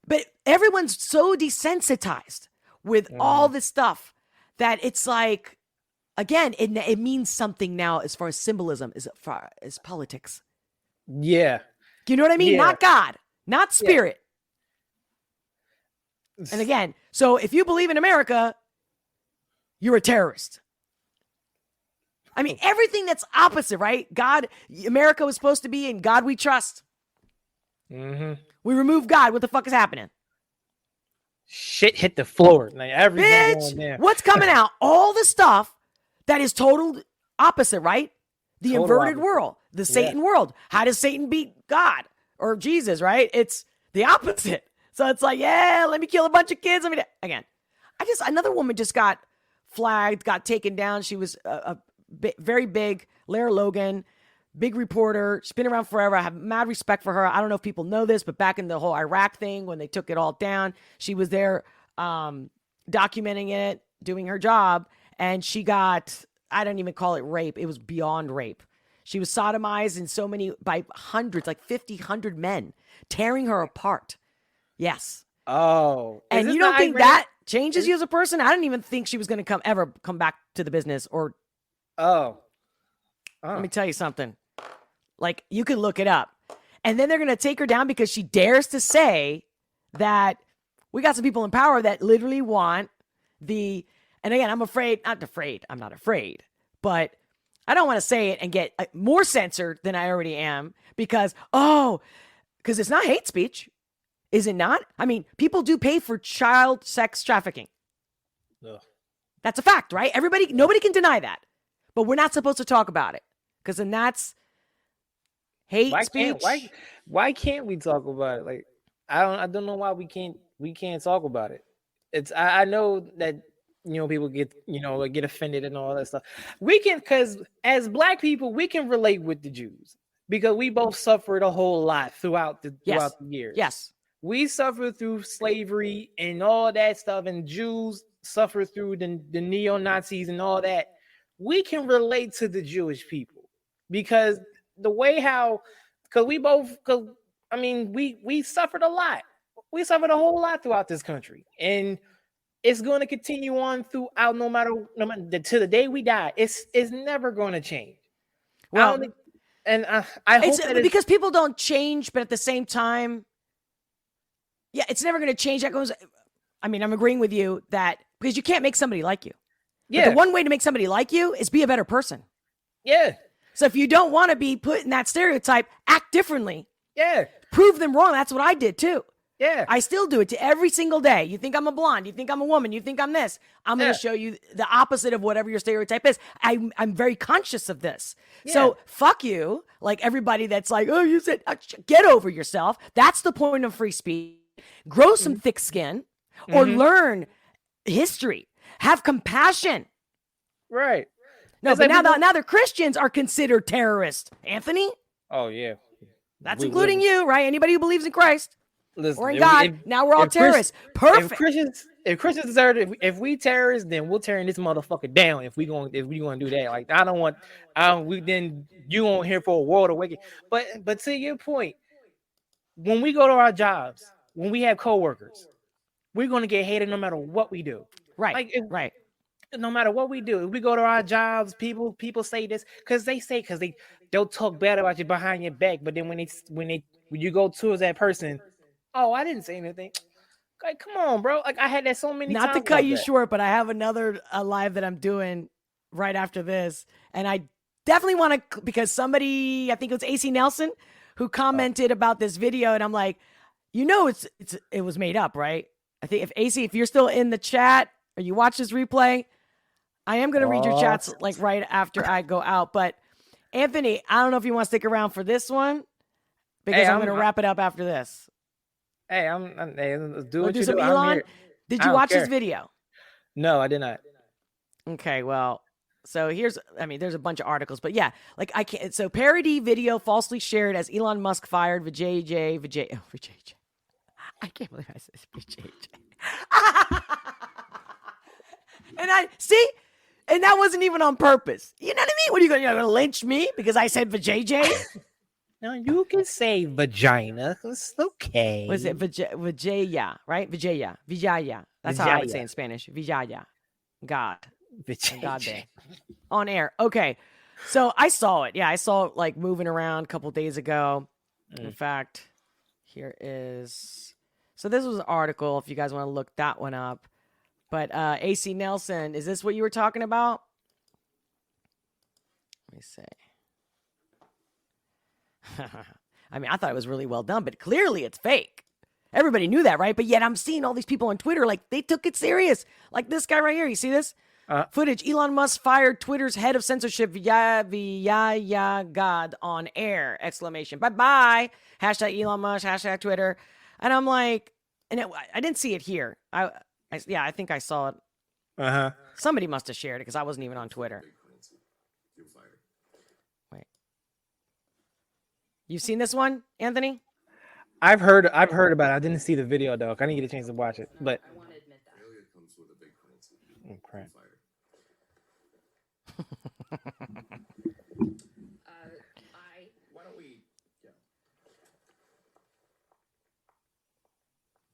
But everyone's so desensitized with all this stuff that it's like, again, it means something now as far as symbolism, as far as politics. Yeah. Do you know what I mean? Yeah. Not God, not spirit. And again, so if you believe in America, you're a terrorist. I mean, everything that's opposite, right? God, America was supposed to be in God we trust. Mm-hmm. We remove God. What the fuck is happening? Shit hit the floor. Like everything going Bitch, there. what's coming out? All the stuff that is total opposite, right? The Total inverted opposite. world, the Satan world. How does Satan beat God or Jesus, right? It's the opposite. So it's like, yeah, let me kill a bunch of kids. Again, another woman just got flagged, got taken down. She was very big, Lara Logan, big reporter. She's been around forever. I have mad respect for her. I don't know if people know this, but back in the whole Iraq thing, when they took it all down, she was there documenting it, doing her job, and she got, I don't even call it rape. It was beyond rape. She was sodomized by hundreds, like 50, 100 men, tearing her apart. Yes. Oh. And you don't think that changes you as a person? I didn't even think she was going to ever come back to the business or. Oh. Let me tell you something. Like, you can look it up. And then they're going to take her down because she dares to say that we got some people in power that literally want and again, I'm not afraid, but I don't want to say it and get more censored than I already am because it's not hate speech. Is it not? I mean, people do pay for child sex trafficking. Ugh. That's a fact, right? Nobody can deny that. But we're not supposed to talk about it because then that's hate speech. Why can't we talk about it? Like, I don't know why we can't talk about it. I know that people get get offended and all that stuff. We can, because as Black people, we can relate with the Jews because we both suffered a whole lot throughout the years. Yes. We suffered through slavery and all that stuff, and Jews suffered through the neo-Nazis and all that. We can relate to the Jewish people because the way because we suffered a lot. We suffered a whole lot throughout this country, and it's going to continue on throughout no matter to the day we die. It's never going to change. Well, I hope that because people don't change, but at the same time, yeah, it's never going to change. I'm agreeing with you that because you can't make somebody like you. Yeah. But the one way to make somebody like you is be a better person. Yeah. So if you don't want to be put in that stereotype, act differently. Yeah. Prove them wrong. That's what I did too. Yeah. I still do it to every single day. You think I'm a blonde. You think I'm a woman. You think I'm this. I'm going to show you the opposite of whatever your stereotype is. I'm very conscious of this. Yeah. So fuck you. Like everybody that's like, oh, you said, get over yourself. That's the point of free speech. Grow some thick skin or learn history. Have compassion. Right. No, but now the Christians are considered terrorists. Anthony? Oh, yeah. That's including you, right? Anybody who believes in Christ or in God. Now we're all terrorists. Perfect. If Christians deserve it, if we terrorists, then we'll tear this motherfucker down if we gonna do that. Like then you won't here for a world awakening. But to your point, when we go to our jobs, when we have coworkers, we're gonna get hated no matter what we do. Right. Right. No matter what we do, if we go to our jobs, people say this because they'll talk bad about you behind your back, but then when you go towards that person, oh, I didn't say anything. Like, come on, bro. Like I had that so many times. Not to cut you short, but I have another live that I'm doing right after this, and I definitely want to because somebody, I think it was AC Nelson, who commented about this video, and I'm like, it was made up, right? I think if you're still in the chat or you watch this replay, I am going to read your chats like right after I go out. But Anthony, I don't know if you want to stick around for this one because I'm going to wrap it up after this. Hey, do what you do. Elon? Did you watch this video? No, I did not. Okay, well, so there's a bunch of articles, but yeah, like I can't. So parody video falsely shared as Elon Musk fired Vijay. I can't believe I said Vijay. And that wasn't even on purpose. You know what I mean? What are you going to lynch me because I said vajayjay? No, you can say vagina. It's okay. Was it vajaya, right? Vijaya. That's how I would say in Spanish. Vijaya. God. God day. On air. Okay. So I saw it. Yeah, I saw it like moving around a couple days ago. In fact, here is. So this was an article if you guys want to look that one up. But AC Nelson, is this what you were talking about? Let me see. I thought it was really well done, but clearly it's fake. Everybody knew that, right? But yet I'm seeing all these people on Twitter like they took it serious. Like this guy right here. You see this? Footage. Elon Musk fired Twitter's head of censorship via God on air. Exclamation. Bye-bye. Hashtag Elon Musk. Hashtag Twitter. And I'm like, I didn't see it here. I think I saw it. Somebody must have shared it because I wasn't even on Twitter. Wait. You've seen this one, Anthony? I've heard about it. I didn't see the video though. I didn't get a chance to watch it. But I want to admit that. Failure comes with a big penalty. Oh crap. Why don't we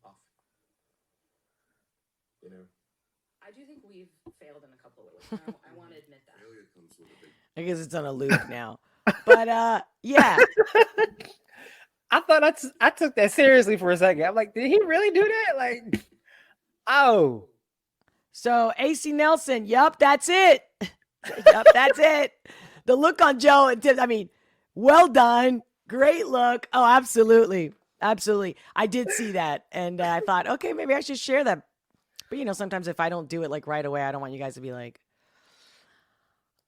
off? You know. I do think we've failed in a couple of ways. I want to admit that. Failure comes with a big. I guess it's on a loop now. But yeah. I thought I took that seriously for a second. I'm like, did he really do that? Like, oh. So AC Nelson, yup, that's it. Yup, that's it. The look on Joe, well done. Great look. Oh, absolutely. Absolutely. I did see that. And I thought, okay, maybe I should share that. But, sometimes if I don't do it like right away, I don't want you guys to be like,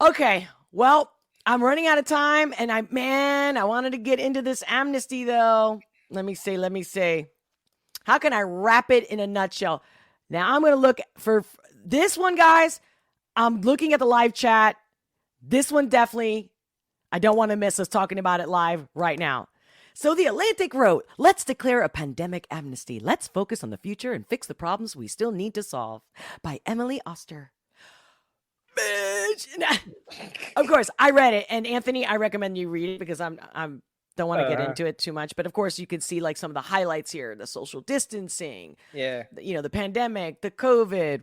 okay, well, I'm running out of time, and I wanted to get into this Amnesty, though. Let me see. How can I wrap it in a nutshell? Now, I'm going to look for this one, guys. I'm looking at the live chat. This one definitely, I don't want to miss us talking about it live right now. So The Atlantic wrote, let's declare a pandemic amnesty. Let's focus on the future and fix the problems we still need to solve. By Emily Oster. Bitch. Of course, I read it. And Anthony, I recommend you read it because I'm don't want to get into it too much. But of course, you can see like some of the highlights here. The social distancing. Yeah. The pandemic, the COVID,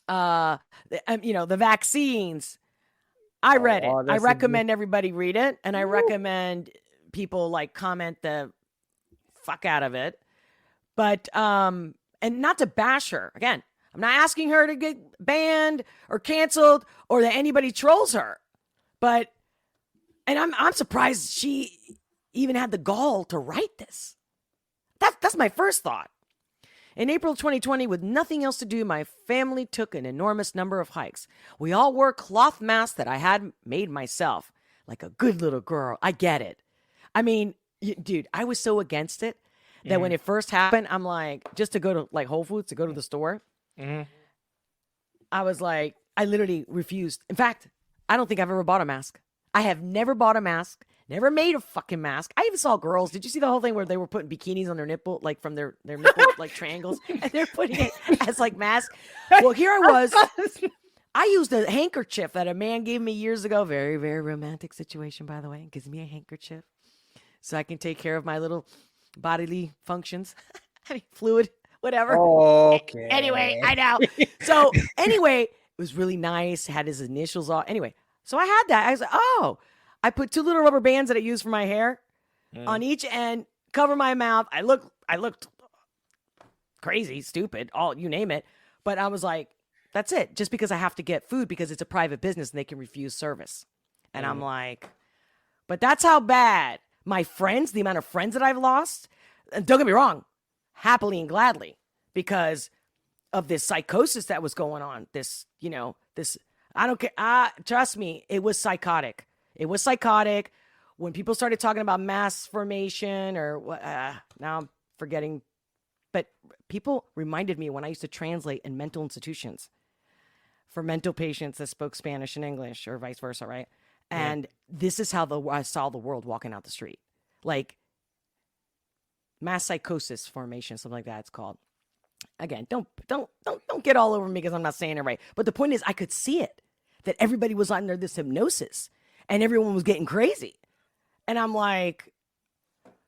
the vaccines. I read it. I recommend everybody read it. And I recommend people like comment the fuck out of it. But, and not to bash her. Again, I'm not asking her to get banned or canceled or that anybody trolls her. But, and I'm surprised she even had the gall to write this. That's my first thought. In April 2020, with nothing else to do, my family took an enormous number of hikes. We all wore cloth masks that I had made myself. Like a good little girl. I get it. I mean, dude, I was so against it that when it first happened, I'm like, just to go to like Whole Foods, to go to the store, I was like, I literally refused. In fact, I don't think I've ever bought a mask. I have never bought a mask, never made a fucking mask. I even saw girls. Did you see the whole thing where they were putting bikinis on their nipple, like from their nipple, like triangles, and they're putting it as like masks? Well, here I was. I used a handkerchief that a man gave me years ago. Very, very romantic situation, by the way. Gives me a handkerchief so I can take care of my little bodily functions. I mean, fluid, whatever. Okay. Anyway, I know. So anyway, it was really nice. Had his initials all. Anyway, so I had that. I was like, oh, I put 2 little rubber bands that I use for my hair on each end, cover my mouth. I looked crazy, stupid, all you name it. But I was like, that's it. Just because I have to get food because it's a private business and they can refuse service. And I'm like, but that's how bad my friends, the amount of friends that I've lost, and don't get me wrong, happily and gladly, because of this psychosis that was going on. This, I don't care. Trust me, it was psychotic. It was psychotic when people started talking about mass formation or what. Now I'm forgetting. But people reminded me when I used to translate in mental institutions for mental patients that spoke Spanish and English or vice versa, right? And this is how I saw the world walking out the street. Like mass psychosis formation, something like that it's called. Again, don't get all over me because I'm not saying it right. But the point is I could see it, that everybody was under this hypnosis and everyone was getting crazy. And I'm like,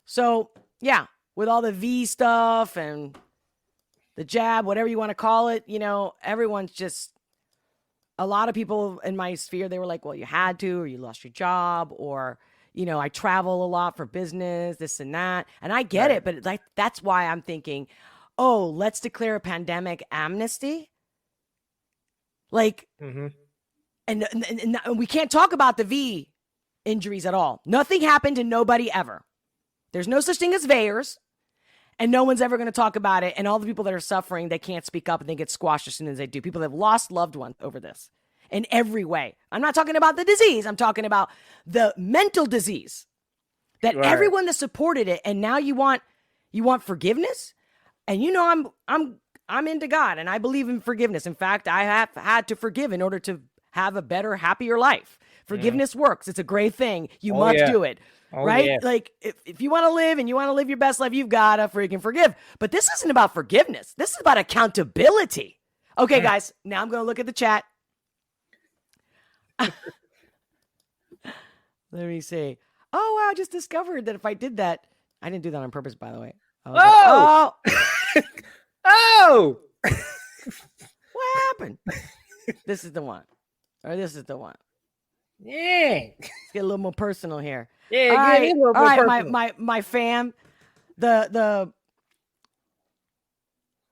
so yeah, with all the V stuff and the jab, whatever you want to call it, everyone's just, a lot of people in my sphere, they were like, well, you had to, or you lost your job, or, I travel a lot for business, this and that. And I get it, but like, that's why I'm thinking, oh, let's declare a pandemic amnesty. Like, and we can't talk about the V injuries at all. Nothing happened to nobody ever. There's no such thing as VAERS, and no one's ever going to talk about it. And all the people that are suffering, they can't speak up and they get squashed as soon as they do. People that have lost loved ones over this in every way. I'm not talking about the disease. I'm talking about the mental disease that everyone that supported it. And now you want forgiveness. And I'm into God and I believe in forgiveness. In fact, I have had to forgive in order to have a better, happier life. Forgiveness works. It's a great thing. You must do it. Right? Yeah. Like if you want to live and you want to live your best life, you've got to freaking forgive. But this isn't about forgiveness. This is about accountability. Okay, guys, now I'm going to look at the chat. Let me see. Oh, wow, I just discovered that if I did that, I didn't do that on purpose, by the way. Oh! Oh! What happened? This is the one. Or this is the one. Yeah. Let's get a little more personal here. Yeah, all right, a little all right, personal. my fam, the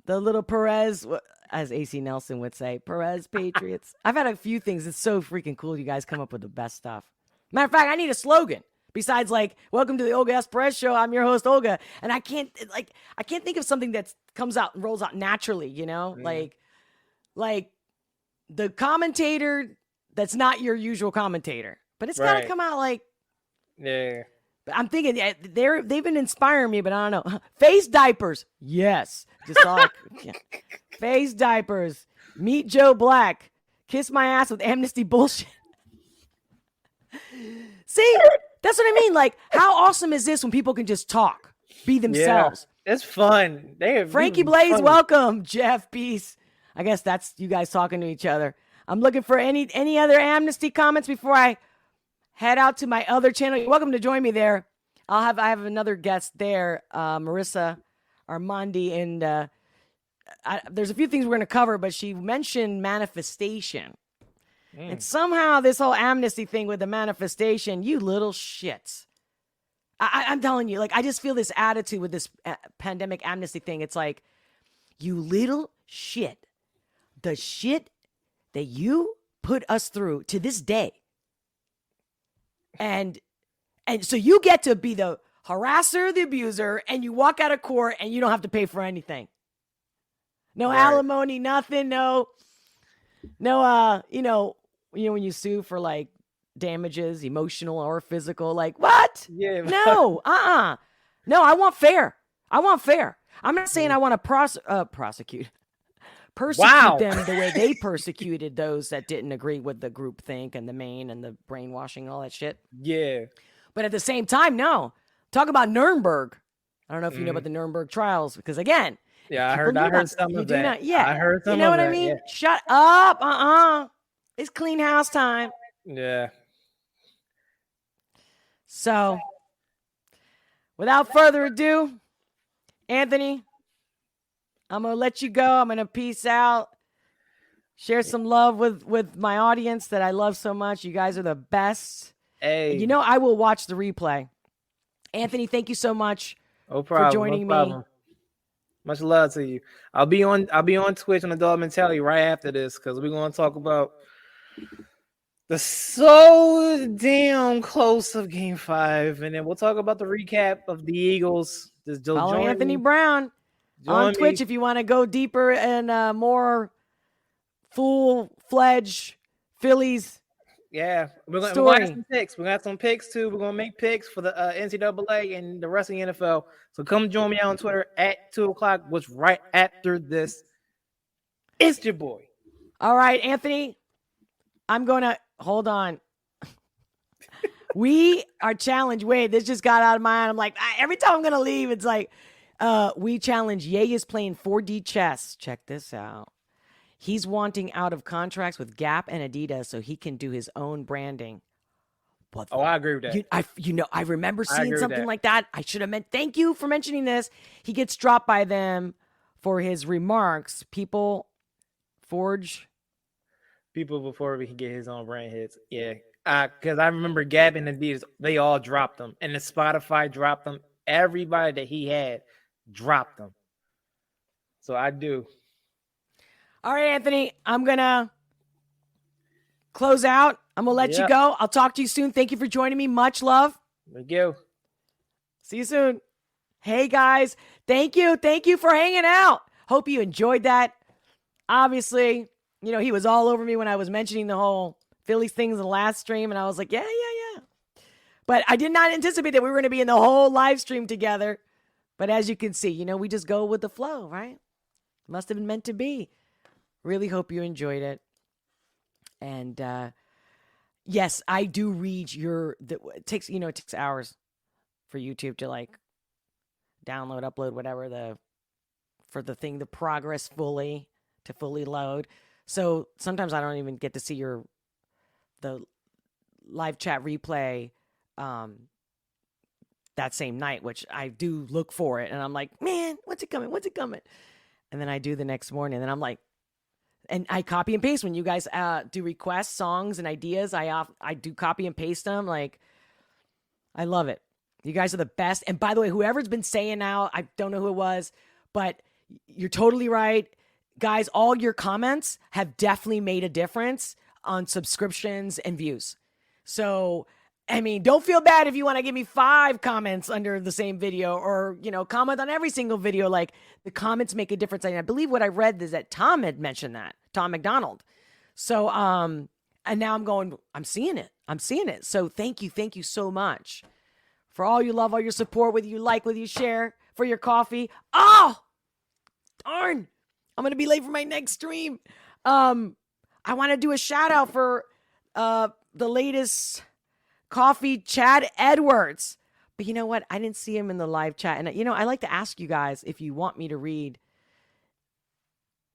little Perez, as AC Nelson would say, Perez Patriots. I've had a few things. It's so freaking cool. You guys come up with the best stuff. Matter of fact, I need a slogan besides like, welcome to the Olga S. Perez show. I'm your host, Olga. And I can't think of something that comes out and rolls out naturally, like the commentator that's not your usual commentator, but it's got to come out like, But I'm thinking they've been inspiring me, but I don't know. Face diapers. Yes. Just like face diapers. Meet Joe Black. Kiss my ass with Amnesty bullshit. See, That's what I mean. Like, how awesome is this when people can just talk, be themselves? It's fun. Frankie Blaze, welcome. Jeff, peace. I guess that's you guys talking to each other. I'm looking for any other Amnesty comments before I head out to my other channel. You're welcome to join me there. I have another guest there, Marissa Armandi, and there's a few things we're going to cover, but she mentioned manifestation. And somehow this whole Amnesty thing with the manifestation, you little shits. I'm telling you, like, I just feel this attitude with this pandemic Amnesty thing. It's like, you little shit. The shit that you put us through to this day. And so you get to be the harasser, the abuser, and you walk out of court and you don't have to pay for anything. No alimony, nothing, no, you know, when you sue for like damages, emotional or physical, like what? Yeah. No, no, I want fair. I'm not saying I want to persecute them the way they persecuted those that didn't agree with the groupthink and the Maine and the brainwashing and all that shit. Yeah. But at the same time, no. Talk about Nuremberg. I don't know if you know about the Nuremberg trials, because again, yeah, I heard some of that. Yeah, I heard some you know of what that, I mean? yeah. Shut up. It's clean house time. Yeah. So, without further ado, Anthony, I'm going to let you go. I'm going to peace out. Share some love with my audience that I love so much. You guys are the best. Hey. And you know, I will watch the replay. Anthony, thank you so much for joining me. Much love to you. I'll be on Twitch on the Dog Mentality right after this, because we're going to talk about the so damn close of Game 5, and then we'll talk about the recap of the Eagles. Follow Anthony Brown on Twitch if you want to go deeper and more full-fledged Phillies. Yeah, we're going to have some picks. We're going to have some picks too. We're going to make picks for the NCAA and the rest of the NFL. So come join me on Twitter at 2:00, which right after this. It's your boy. All right, Anthony. I'm going to hold on. We are challenged. Wait, this just got out of my mind. I'm like, every time I'm going to leave, it's like, we challenge Ye is playing 4D chess. Check this out. He's wanting out of contracts with Gap and Adidas so he can do his own branding. I agree with that. I remember seeing something like that. I should have thank you for mentioning this. He gets dropped by them for his remarks. People before we can get his own brand hits. Yeah. Because I remember Gap and Adidas, they all dropped them. And the Spotify dropped them. Everybody that he had dropped them. So I do. All right, Anthony, I'm going to close out. I'm going to let you go. I'll talk to you soon. Thank you for joining me. Much love. Thank you. See you soon. Hey, guys. Thank you. Thank you for hanging out. Hope you enjoyed that. Obviously, you know, he was all over me when I was mentioning the whole Phillies things in the last stream, and I was like, yeah. But I did not anticipate that we were going to be in the whole live stream together. But as you can see, you know, we just go with the flow, right? Must have been meant to be. Really hope you enjoyed it. And yes, I do read it takes hours for YouTube to like download, upload, whatever the progress fully load. So sometimes I don't even get to see the live chat replay that same night, which I do look for it. And I'm like, man, what's it coming? And then I do the next morning, and then I'm like, and I copy and paste when you guys do requests, songs, and ideas. I do copy and paste them. Like, I love it. You guys are the best. And by the way, whoever's been saying now, I don't know who it was, but you're totally right. Guys, all your comments have definitely made a difference on subscriptions and views. So, I mean, don't feel bad if you want to give me 5 comments under the same video, or, you know, comment on every single video. Like, the comments make a difference. And I believe what I read is that Tom had mentioned that, Tom McDonald. So, and now I'm seeing it. So thank you so much for all your love, all your support, whether you like, whether you share, for your coffee. Oh, darn. I'm going to be late for my next stream. I want to do a shout out for the latest Coffee, Chad Edwards. But you know what? I didn't see him in the live chat. And, you know, I like to ask you guys if you want me to read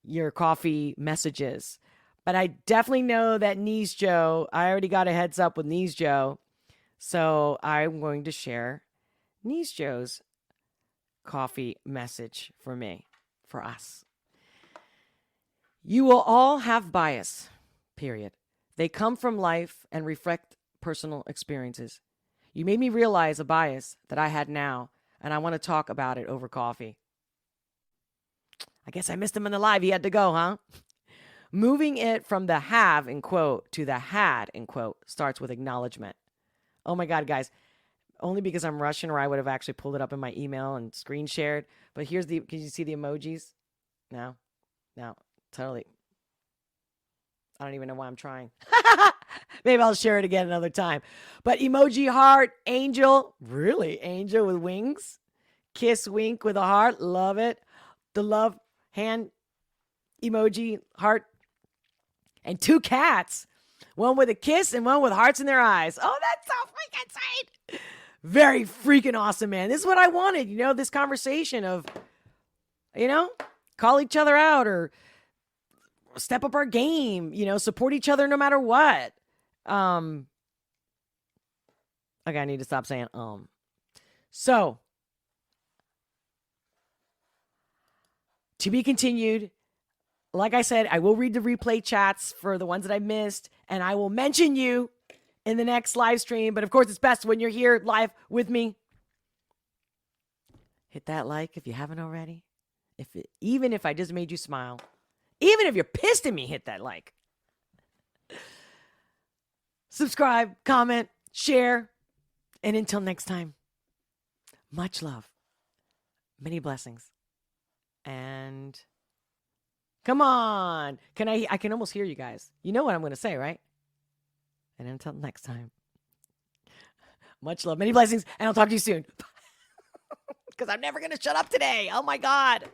your coffee messages. But I definitely know that Knees Joe, I already got a heads up with Knees Joe. So I'm going to share Knees Joe's coffee message for me, for us. You will all have bias, period. They come from life and reflect personal experiences. You made me realize a bias that I had now, and I want to talk about it over coffee. I guess I missed him in the live. He had to go, huh? Moving it from the have, in quote, to the had, in quote, starts with acknowledgement. Oh my God, guys. Only because I'm Russian, or I would have actually pulled it up in my email and screen shared. But here's the, can you see the emojis? No, totally. I don't even know why I'm trying. Maybe I'll share it again another time. But emoji heart, angel, really? Angel with wings. Kiss wink with a heart, love it. The love hand emoji heart. And 2 cats. One with a kiss and one with hearts in their eyes. Oh, that's so freaking sweet. Very freaking awesome, man. This is what I wanted, you know, this conversation of, you know, call each other out or step up our game, you know, support each other no matter what. Okay, I need to stop saying So, to be continued. Like I said, I will read the replay chats for the ones that I missed, and I will mention you in the next live stream. But of course, it's best when you're here live with me. Hit that like if you haven't already. Even if I just made you smile. Even if you're pissed at me, hit that like. Subscribe, comment, share. And until next time, much love, many blessings, and come on. I can almost hear you guys. You know what I'm going to say, right? And until next time, much love, many blessings, and I'll talk to you soon. Because I'm never going to shut up today. Oh my God.